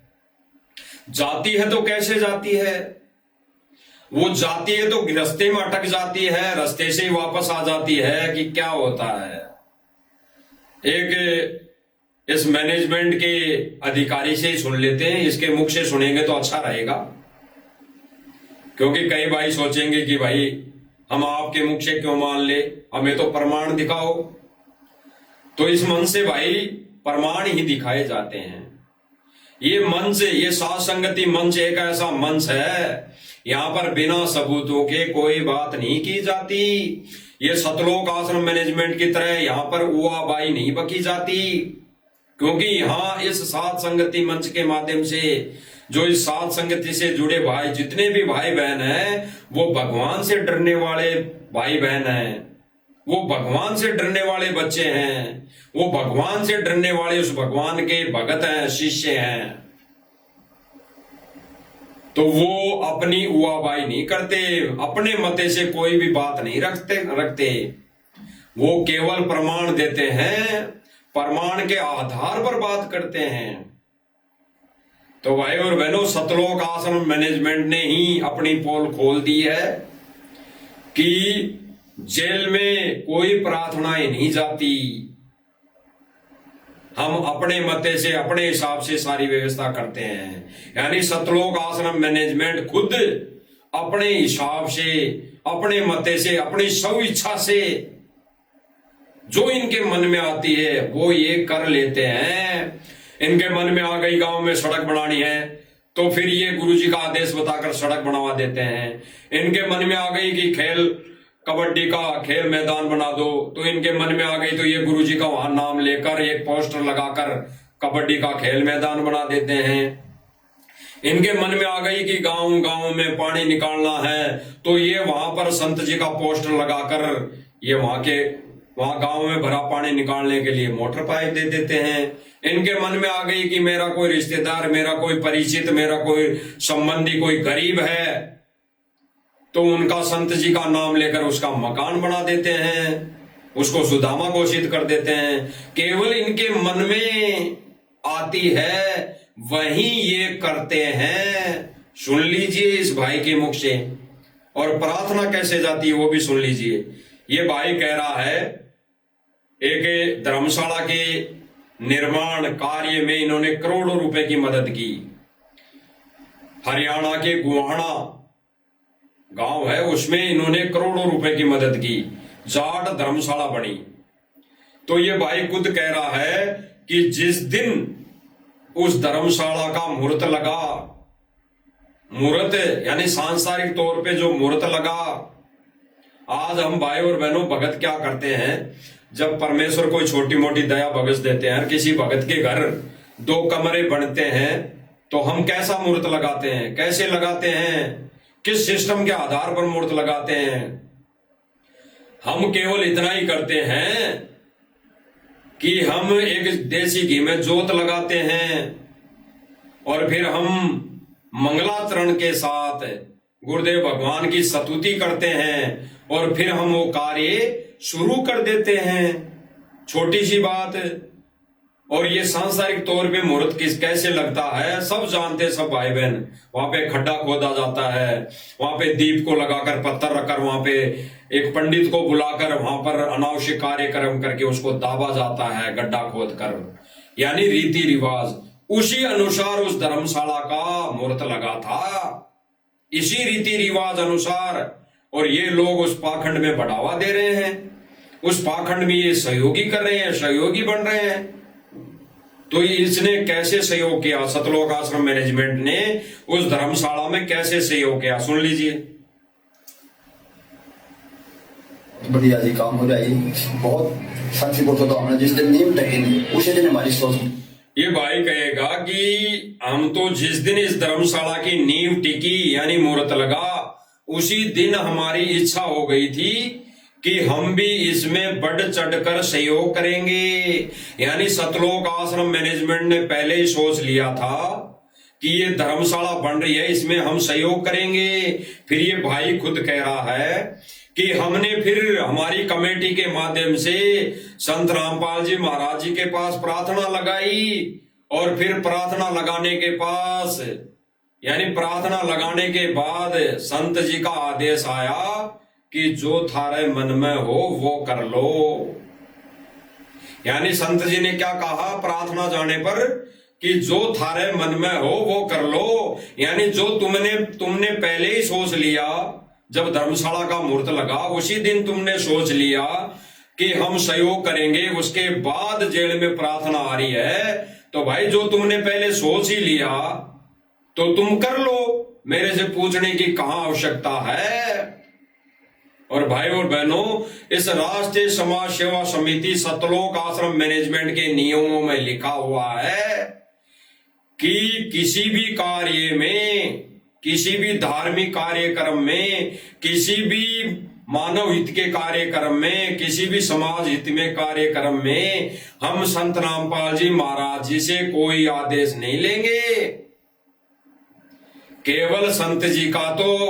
जाती है तो कैसे जाती है? वो जाती है तो रास्ते में अटक जाती है, रास्ते से ही वापस आ जाती है कि क्या होता है? एक इस मैनेजमेंट के अधिकारी से ही सुन लेते हैं, इसके मुख से सुनेंगे तो अच्छा रहेगा, क्योंकि कई भाई सोचेंगे कि भाई हम आपके मुख से क्यों मान ले, हमें तो प्रमाण दिखाओ। तो इस मन से भाई प्रमाण ही दिखाए जाते हैं। ये मंच, ये साध संगति मंच एक ऐसा मंच है, यहां पर बिना सबूतों के कोई बात नहीं की जाती। ये सतलोक आश्रम मैनेजमेंट की तरह यहां पर उआबाई नहीं बकी जाती, क्योंकि यहां इस साध संगति मंच के माध्यम से जो इस साध संगति से जुड़े भाई, जितने भी भाई बहन हैं, वो भगवान से डरने वाले भाई बहन हैं, वो भगवान से डरने वाले बच्चे हैं, वो भगवान से डरने वाले उस भगवान के भगत हैं, शिष्य हैं। तो वो अपनी उआबाई नहीं करते, अपने मते से कोई भी बात नहीं रखते। वो केवल प्रमाण देते हैं, प्रमाण के आधार पर बात करते हैं। तो भाई और बहनों, सतलोक आश्रम मैनेजमेंट ने ही अपनी पोल खोल दी है कि जेल में कोई प्रार्थनाएं नहीं जाती। हम अपने मते से, अपने हिसाब से सारी व्यवस्था करते हैं। यानी सतलोक आश्रम मैनेजमेंट खुद अपने हिसाब से, अपने मते से, अपनी स्व इच्छा से जो इनके मन में आती है वो ये कर लेते हैं। इनके मन में आ गई गांव में सड़क बनानी है, तो फिर ये गुरुजी का आदेश बताकर सड़क बनवा देते हैं। इनके मन में आ गई कि कबड्डी का खेल मैदान बना दो, तो इनके मन में आ गई तो ये गुरुजी का वहां नाम लेकर एक पोस्टर लगाकर कबड्डी का खेल मैदान बना देते हैं। इनके मन में आ गई कि गांव गांव में पानी निकालना है, तो ये वहां पर संत जी का पोस्टर लगाकर ये वहां गांव में भरा पानी निकालने के लिए मोटर पाइप दे देते हैं। इनके मन में आ गई कि मेरा कोई रिश्तेदार, मेरा कोई परिचित, मेरा कोई संबंधी कोई गरीब है, तो उनका संत जी का नाम लेकर उसका मकान बना देते हैं, उसको सुदामा घोषित कर देते हैं। केवल इनके मन में आती है वही ये करते हैं। सुन लीजिए इस भाई के मुख से, और प्रार्थना कैसे जाती है वो भी सुन लीजिए। ये भाई कह रहा है एक धर्मशाला के निर्माण कार्य में इन्होंने करोड़ों रुपए की मदद की। हरियाणा के गुहाना गांव है, उसमें इन्होंने करोड़ों रुपए की मदद की। जाट धर्मशाला बनी, तो ये भाई खुद कह रहा है कि जिस दिन उस धर्मशाला का मुहूर्त लगा, मुहूर्त यानी सांसारिक तौर पे जो मुहूर्त लगा, आज हम भाई और बहनों भगत क्या करते हैं, जब परमेश्वर कोई छोटी मोटी दया बख्श देते हैं, किसी भगत के घर 2 कमरे बनते हैं, तो हम कैसा मुहूर्त लगाते हैं, कैसे लगाते हैं, किस सिस्टम के आधार पर मुहूर्त लगाते हैं। हम केवल इतना ही करते हैं कि हम एक देसी घी में जोत लगाते हैं और फिर हम मंगलाचरण के साथ गुरुदेव भगवान की स्तुति करते हैं और फिर हम वो कार्य शुरू कर देते हैं। छोटी सी बात। और ये सांसारिक तौर पे मुहूर्त कैसे लगता है सब जानते हैं, सब भाई बहन। वहां पे खड्डा खोदा जाता है, वहां पे दीप को लगाकर पत्थर रखकर वहां पे एक पंडित को बुलाकर वहां पर अनावश्यक कार्यक्रम करके उसको दाबा जाता है गड्ढा खोद कर, यानी रीति रिवाज। उसी अनुसार उस धर्मशाला का मुहूर्त लगा था, इसी रीति रिवाज अनुसार। और ये लोग उस पाखंड में बढ़ावा दे रहे हैं, उस पाखंड में ये सहयोगी कर रहे हैं, सहयोगी बन रहे हैं। तो इसने कैसे सहयोग किया, सतलोक आश्रम मैनेजमेंट ने उस धर्मशाला में कैसे सहयोग किया, सुन लीजिए। बढ़िया जी, काम हो जाएगी। बहुत सच्ची बोलते तो हमने जिस दिन नींव टकी उसी दिन हमारी सोच। ये भाई कहेगा कि हम तो जिस दिन इस धर्मशाला की नींव टिकी यानी मुहूर्त लगा, उसी दिन हमारी इच्छा हो गई थी कि हम भी इसमें बढ़ चढ़कर सहयोग करेंगे। यानी सतलोक आश्रम मैनेजमेंट ने पहले ही सोच लिया था कि ये धर्मशाला बन रही है, इसमें हम सहयोग करेंगे। फिर ये भाई खुद कह रहा है कि हमने फिर हमारी कमेटी के माध्यम से संत रामपाल जी महाराज जी के पास प्रार्थना लगाई और फिर प्रार्थना लगाने के पास यानी प्रार्थना लगाने के बाद संत जी का आदेश आया कि जो थारे मन में हो वो कर लो। यानी संत जी ने क्या कहा प्रार्थना जाने पर कि जो थारे मन में हो वो कर लो। यानी जो तुमने पहले ही सोच लिया, जब धर्मशाला का मुहूर्त लगा उसी दिन तुमने सोच लिया कि हम सहयोग करेंगे, उसके बाद जेल में प्रार्थना आ रही है, तो भाई जो तुमने पहले सोच ही लिया तो तुम कर लो, मेरे से पूछने की कहां आवश्यकता है। और भाई और बहनों, इस राष्ट्रीय समाज सेवा समिति सतलोक आश्रम मैनेजमेंट के नियमों में लिखा हुआ है कि किसी भी कार्य में, किसी भी धार्मिक कार्यक्रम में, किसी भी मानव हित के कार्यक्रम में, किसी भी समाज हित में कार्यक्रम में हम संत रामपाल जी महाराज जी से कोई आदेश नहीं लेंगे। केवल संत जी का तो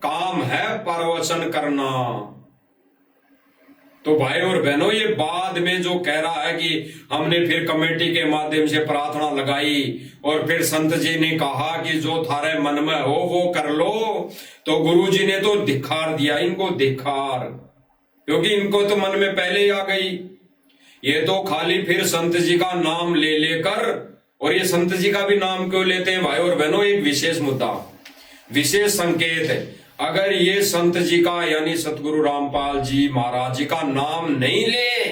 काम है प्रवचन करना। तो भाई और बहनों, ये बाद में जो कह रहा है कि हमने फिर कमेटी के माध्यम से प्रार्थना लगाई और फिर संत जी ने कहा कि जो थारे मन में हो वो कर लो, तो गुरु जी ने तो धिक्कार दिया इनको, धिक्कार, क्योंकि इनको तो मन में पहले ही आ गई। ये तो खाली फिर संत जी का नाम ले लेकर, और ये संत जी का भी नाम क्यों लेते हैं भाई और बहनों, एक विशेष मुद्दा, विशेष संकेत है। अगर ये संत जी का यानी सतगुरु रामपाल जी महाराज जी का नाम नहीं ले,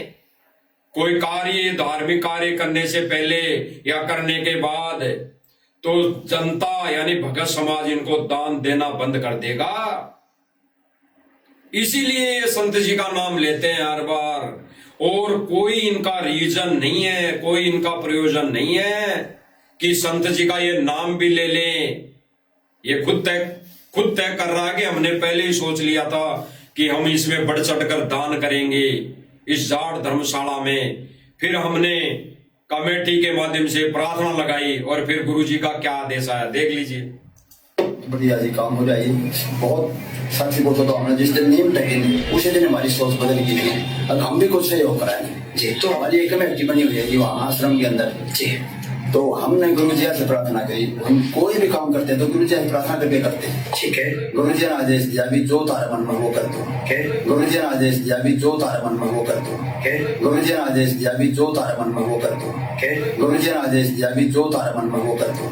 कोई कार्य धार्मिक कार्य करने से पहले या करने के बाद, तो जनता यानी भगत समाज इनको दान देना बंद कर देगा। इसीलिए ये संत जी का नाम लेते हैं हर बार, और कोई इनका रीजन नहीं है, कोई इनका प्रयोजन नहीं है कि संत जी का ये नाम भी ले लें। ये खुद तय कर रहा है कि हमने पहले ही सोच लिया था कि हम इसमें बढ़ चढ़कर दान करेंगे इस जाट धर्मशाला में। फिर हमने कमेटी के माध्यम से प्रार्थना लगाई और फिर गुरु जी का क्या आदेश आया, देख लीजिए। बढ़िया जी, काम हो जाएगी। बहुत सच्ची बोलते तो हमने जिस दिन नींव टकी उसी दिन हमारी सोच बदल गई थी। अब हम भी कुछ सहयोग कराएंगे जी। तो हमारी एक कमेटी बनी हुई है जी वहाँ आश्रम के अंदर जी। तो हमने गुरु जी से प्रार्थना करी, हम कोई भी काम करते हैं तो गुरु जी से प्रार्थना करके करते हैं, ठीक है। गुरु जी ने आदेश दिया भी जो तारे मन में वो कर दो, गुरु जी ने आदेश दिया भी जो तारे मन में वो कर दो, गुरु जी ने आदेश दिया भी जो तारे मन में वो कर दो, गुरु जी ने आदेश दिया भी जो तारे मन में वो कर दो।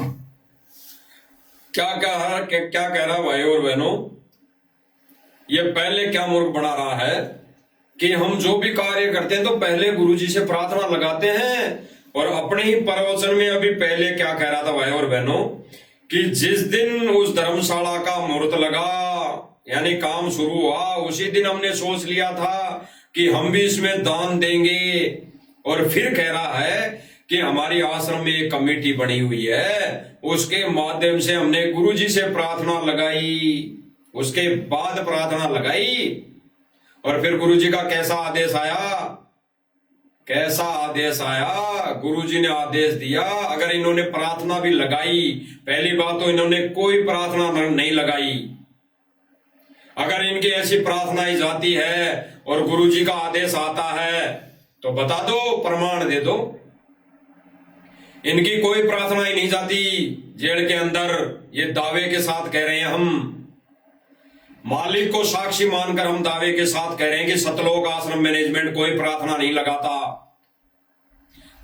क्या कह रहा भाई और बहनों, ये पहले क्या मूर्ख बना रहा है कि हम जो भी कार्य करते हैं तो पहले गुरुजी से प्रार्थना लगाते हैं। और अपने ही प्रवचन में अभी पहले क्या कह रहा था भाई और बहनों, कि जिस दिन उस धर्मशाला का मुहूर्त लगा यानी काम शुरू हुआ, उसी दिन हमने सोच लिया था कि हम भी इसमें दान देंगे। और फिर कह रहा है कि हमारी आश्रम में एक कमेटी बनी हुई है, उसके माध्यम से हमने गुरुजी से प्रार्थना लगाई, उसके बाद प्रार्थना लगाई। और फिर गुरुजी का कैसा आदेश आया, कैसा आदेश आया, गुरुजी ने आदेश दिया, अगर इन्होंने प्रार्थना भी लगाई, पहली बात तो इन्होंने कोई प्रार्थना नहीं लगाई। अगर इनकी ऐसी प्रार्थना ही जाती है और गुरुजी का आदेश आता है तो बता दो, प्रमाण दे दो। इनकी कोई प्रार्थना ही नहीं जाती जेल के अंदर, ये दावे के साथ कह रहे हैं हम, मालिक को साक्षी मानकर हम दावे के साथ कह रहे हैं कि सतलोक आश्रम मैनेजमेंट कोई प्रार्थना नहीं लगाता,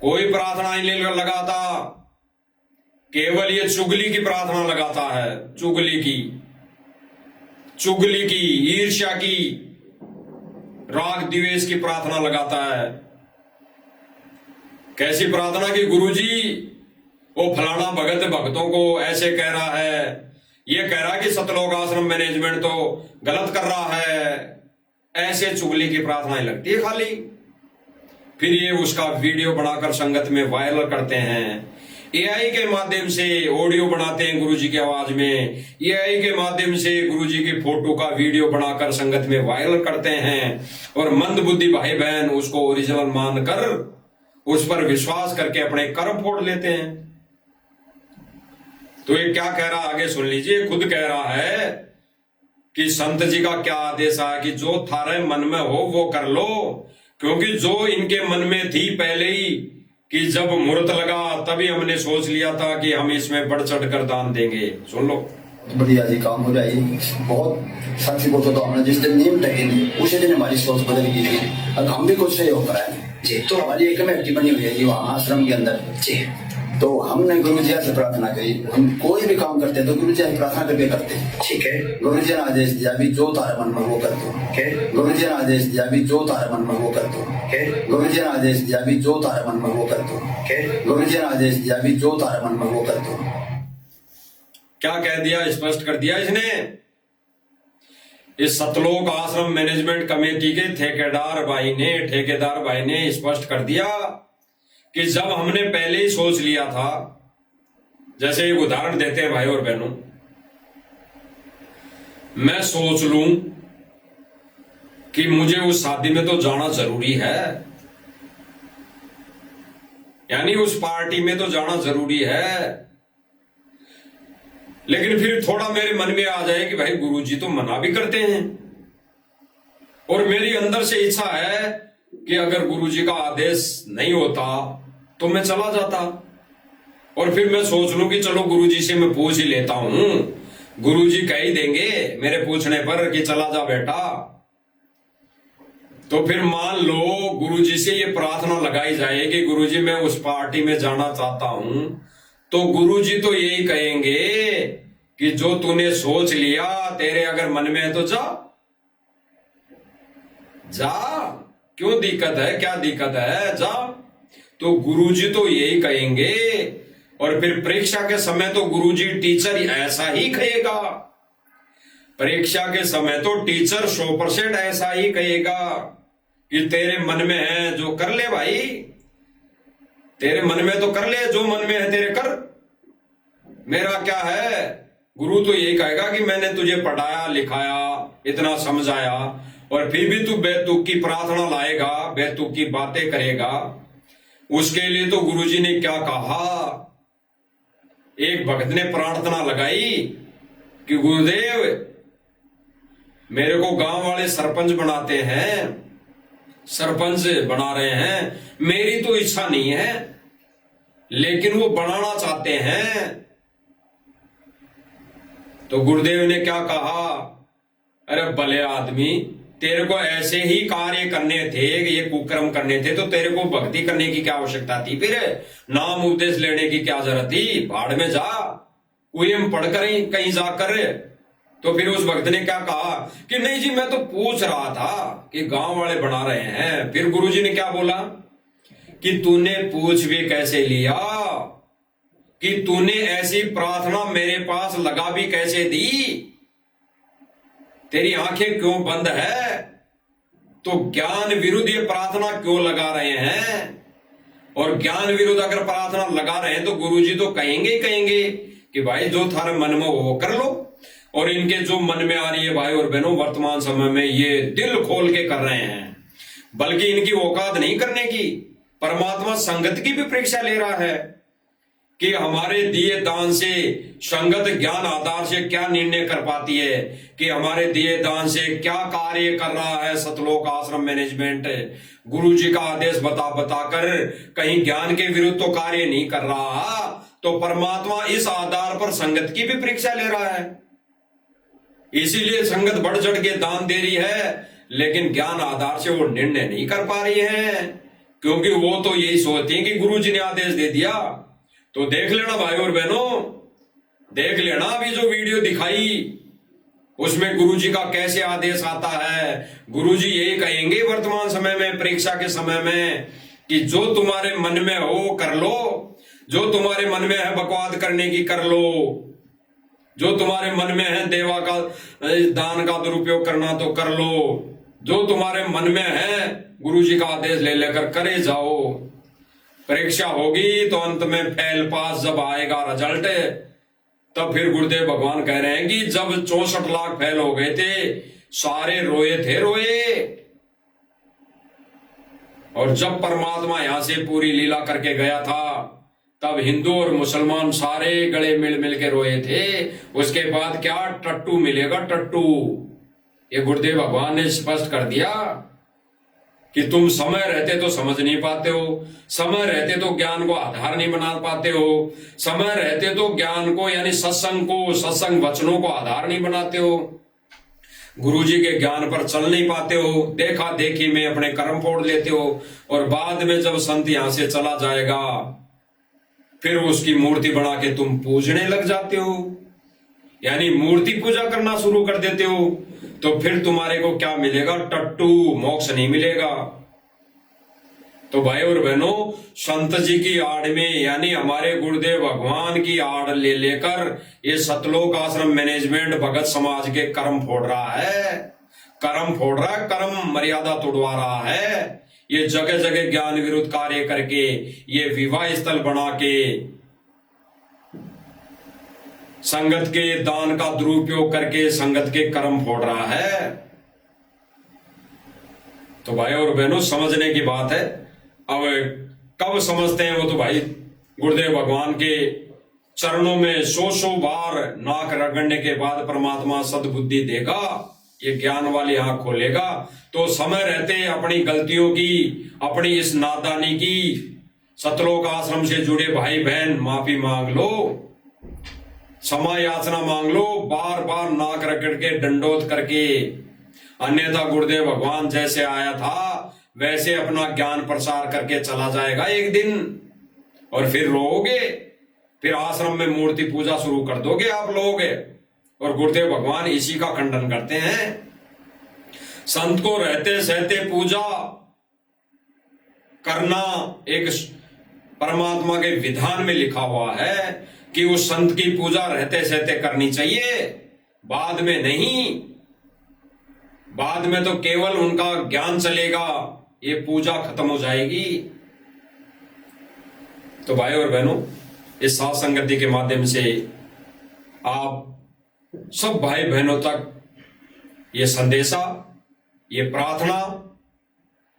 कोई प्रार्थना ही नहीं लगाता, केवल ये चुगली की प्रार्थना लगाता है, चुगली की, ईर्ष्या की, राग द्वेष की प्रार्थना लगाता है। कैसी प्रार्थना की गुरुजी वो फलाना भगत भक्तों को ऐसे कह रहा है, ये कह रहा है कि सतलोक आश्रम मैनेजमेंट तो गलत कर रहा है, ऐसे चुगली की प्रार्थनाएं लगती है खाली। फिर ये उसका वीडियो बनाकर संगत में वायरल करते हैं, एआई के माध्यम से ऑडियो बनाते हैं गुरुजी की आवाज में, एआई के माध्यम से गुरुजी की फोटो का वीडियो बनाकर संगत में वायरल करते हैं। और मंदबुद्धि भाई बहन उसको ओरिजिनल मानकर उस पर विश्वास करके अपने कर्म फोड़ लेते हैं। तो ये क्या कह रहा है आगे सुन लीजिए, खुद कह रहा है कि संत जी का क्या आदेश है कि जो थारे मन में हो वो कर लो, क्योंकि जो इनके मन में थी पहले ही कि जब मुहूर्त लगा तभी हमने सोच लिया था कि हम इसमें बढ़ चढ़ कर दान देंगे। सुन लो, बढ़िया जी काम हो जाएगी। बहुत साक्षी बोलते तो हमने जिस दिन नीम टके नहीं उसी दिन हमारी सोच बदल गई थी। अब हम भी कुछ सहयोग कराए जी, तो हमारी एक कमेटी बनी हुई है जी वहाँ आश्रम के अंदर जी। तो हमने गुरु जी से प्रार्थना करी, हम कोई भी काम करते हैं तो गुरु जी से प्रार्थना करके करते हैं, ठीक है। गुरु जी ने आदेश दिया भी जो तारे मन में वो कर दो, गुरु जी ने आदेश दिया भी जो तारे मन में वो कर दो, गुरु जी ने आदेश दिया भी जो तारे मन में वो कर दो, गुरु जी ने आदेश दिया भी जो तारे मन में वो कर दो। क्या कह दिया, स्पष्ट कर दिया इसने। इस सतलोक आश्रम मैनेजमेंट कमेटी के ठेकेदार भाई ने स्पष्ट कर दिया कि जब हमने पहले ही सोच लिया था, जैसे एक उदाहरण देते हैं भाई और बहनों, मैं सोच लूं कि मुझे उस शादी में तो जाना जरूरी है, यानी उस पार्टी में तो जाना जरूरी है, लेकिन फिर थोड़ा मेरे मन में आ जाए कि भाई गुरुजी तो मना भी करते हैं, और मेरी अंदर से इच्छा है कि अगर गुरुजी का आदेश नहीं होता तो मैं चला जाता। और फिर मैं सोच लूं कि चलो गुरुजी से मैं पूछ ही लेता हूं, गुरुजी कह ही देंगे मेरे पूछने पर कि चला जा बेटा। तो फिर मान लो गुरुजी से ये प्रार्थना लगाई जाए कि गुरुजी मैं उस पार्टी में जाना चाहता हूं, तो गुरुजी तो यही कहेंगे कि जो तूने सोच लिया तेरे अगर मन में है तो जा, क्यों दिक्कत है, क्या दिक्कत है, जा। तो गुरुजी तो यही कहेंगे। और फिर परीक्षा के समय तो गुरुजी टीचर ऐसा ही कहेगा, परीक्षा के समय तो टीचर 100% ऐसा ही कहेगा कि तेरे मन में है जो कर ले भाई, तेरे मन में तो कर ले, जो मन में है तेरे कर, मेरा क्या है। गुरु तो यही कहेगा कि मैंने तुझे पढ़ाया लिखाया, इतना समझाया, और फिर भी तू बेतुक की प्रार्थना लाएगा, बेतुक की बातें करेगा। उसके लिए तो गुरुजी ने क्या कहा, एक भक्त ने प्रार्थना लगाई कि गुरुदेव मेरे को गांव वाले सरपंच बनाते हैं, सरपंच बना रहे हैं, मेरी तो इच्छा नहीं है लेकिन वो बनाना चाहते हैं। तो गुरुदेव ने क्या कहा, अरे भले आदमी, तेरे को ऐसे ही कार्य करने थे, ये कुकर्म करने थे, तो तेरे को भक्ति करने की क्या आवश्यकता थी, फिर नाम उपदेश लेने की क्या जरूरत थी, भाड़ में जा, कुएं पढ़कर कहीं जाकर तो फिर उस भक्त ने क्या कहा कि नहीं जी मैं तो पूछ रहा था कि गांव वाले बना रहे हैं। फिर गुरुजी ने क्या बोला कि तूने पूछ भी कैसे लिया, कि तूने ऐसी प्रार्थना मेरे पास लगा भी कैसे दी, तेरी आंखें क्यों बंद है, तो ज्ञान विरुद्ध ये प्रार्थना क्यों लगा रहे हैं। और ज्ञान विरुद्ध अगर प्रार्थना लगा रहे हैं तो गुरुजी तो कहेंगे कि भाई जो थारे मन में वो कर लो। और इनके जो मन में आ रही है भाई और बहनों, वर्तमान समय में ये दिल खोल के कर रहे हैं, बल्कि इनकी औकात नहीं करने की, परमात्मा संगत की भी परीक्षा ले रहा है कि हमारे दिए दान से संगत ज्ञान आधार से क्या निर्णय कर पाती है, कि हमारे दिए दान से क्या कार्य कर रहा है सतलोक आश्रम मैनेजमेंट। गुरुजी का आदेश बताकर कहीं ज्ञान के विरुद्ध तो कार्य नहीं कर रहा, तो परमात्मा इस आधार पर संगत की भी परीक्षा ले रहा है। इसीलिए संगत बढ़ चढ़ के दान दे रही है, लेकिन ज्ञान आधार से वो निर्णय नहीं कर पा रही है, क्योंकि वो तो यही सोचती है कि गुरुजी ने आदेश दे दिया। तो देख लेना भाई और बहनों, देख लेना अभी जो वीडियो दिखाई उसमें गुरुजी का कैसे आदेश आता है। गुरुजी यही कहेंगे वर्तमान समय में, परीक्षा के समय में, कि जो तुम्हारे मन में हो कर लो, जो तुम्हारे मन में है बकवाद करने की कर लो, जो तुम्हारे मन में है देवा का दान का दुरुपयोग करना तो कर लो, जो तुम्हारे मन में है गुरुजी का आदेश ले लेकर करे जाओ। परीक्षा होगी तो अंत में फेल पास जब आएगा रिजल्ट, तब फिर गुरुदेव भगवान कह रहे हैं कि जब 64 लाख फेल हो गए थे सारे रोए थे रोए, और जब परमात्मा यहां से पूरी लीला करके गया था तब हिंदू और मुसलमान सारे गले मिल मिल के रोए थे। उसके बाद क्या टट्टू मिलेगा, टट्टू। ये गुरुदेव भगवान ने स्पष्ट कर दिया कि तुम समय रहते तो समझ नहीं पाते हो, समय रहते तो ज्ञान को आधार नहीं बना पाते हो, समय रहते तो ज्ञान को यानी सत्संग वचनों को आधार नहीं बनाते हो, गुरुजी के ज्ञान पर चल नहीं पाते हो, देखा देखी में अपने कर्म फोड़ लेते हो, और बाद में जब संत यहां से चला जाएगा फिर उसकी मूर्ति बना के तुम पूजने लग जाते हो, यानी मूर्ति पूजा करना शुरू कर देते हो। तो फिर तुम्हारे को क्या मिलेगा, टट्टू, मोक्ष नहीं मिलेगा। तो भाई और बहनों, संत जी की आड़ में यानी हमारे गुरुदेव भगवान की आड़ ले लेकर ये सतलोक आश्रम मैनेजमेंट भगत समाज के कर्म फोड़ रहा है, कर्म मर्यादा तोड़वा रहा है। ये जगह जगह ज्ञान विरुद्ध कार्य करके ये विवाह स्थल बना के संगत के दान का दुरुपयोग करके संगत के कर्म फोड़ रहा है। तो भाई और बहनों, समझने की बात है। अब कब समझते हैं वो तो भाई गुरुदेव भगवान के चरणों में 100 बार नाक रगड़ने के बाद परमात्मा सद्बुद्धि देगा, ये ज्ञान वाली आंख खोलेगा। तो समय रहते अपनी गलतियों की, अपनी इस नादानी की सतलोक आश्रम से जुड़े भाई बहन माफी मांग लो, क्षमा याचना मांग लो, बार बार नाक रगड़ के दंडोत करके। अन्यथा गुरुदेव भगवान जैसे आया था वैसे अपना ज्ञान प्रसार करके चला जाएगा एक दिन, और फिर रोओगे, फिर आश्रम में मूर्ति पूजा शुरू कर दोगे आप लोग। और गुरुदेव भगवान इसी का खंडन करते हैं। संत को रहते सहते पूजा करना एक परमात्मा के विधान में लिखा हुआ है कि उस संत की पूजा रहते सहते करनी चाहिए, बाद में नहीं। बाद में तो केवल उनका ज्ञान चलेगा, ये पूजा खत्म हो जाएगी। तो भाई और बहनों, इस साथ संगति के माध्यम से आप सब भाई बहनों तक ये संदेशा, ये प्रार्थना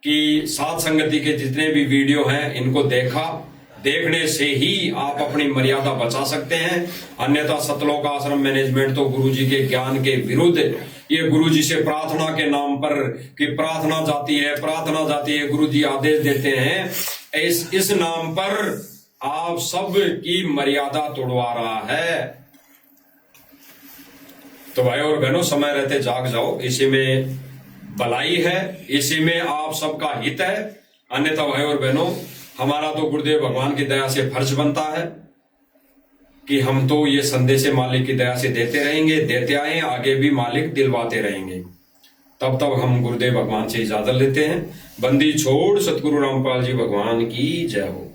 कि साथ संगति के जितने भी वीडियो हैं इनको देखने से ही आप अपनी मर्यादा बचा सकते हैं। अन्यथा सतलोक आश्रम मैनेजमेंट तो गुरुजी के ज्ञान के विरुद्ध, ये गुरुजी से प्रार्थना के नाम पर कि प्रार्थना जाती है, गुरुजी आदेश देते हैं, इस नाम पर आप सब की मर्यादा तोड़वा रहा है। तो भाई और बहनों, समय रहते जाग जाओ, इसी में भलाई है, इसी में आप सबका हित है। अन्यथा भाई और बहनों, हमारा तो गुरुदेव भगवान की दया से फर्ज बनता है कि हम तो ये संदेश मालिक की दया से देते रहेंगे, देते आए, आगे भी मालिक दिलवाते रहेंगे। तब तक हम गुरुदेव भगवान से इजाजत लेते हैं। बंदी छोड़ सतगुरु रामपाल जी भगवान की जय हो।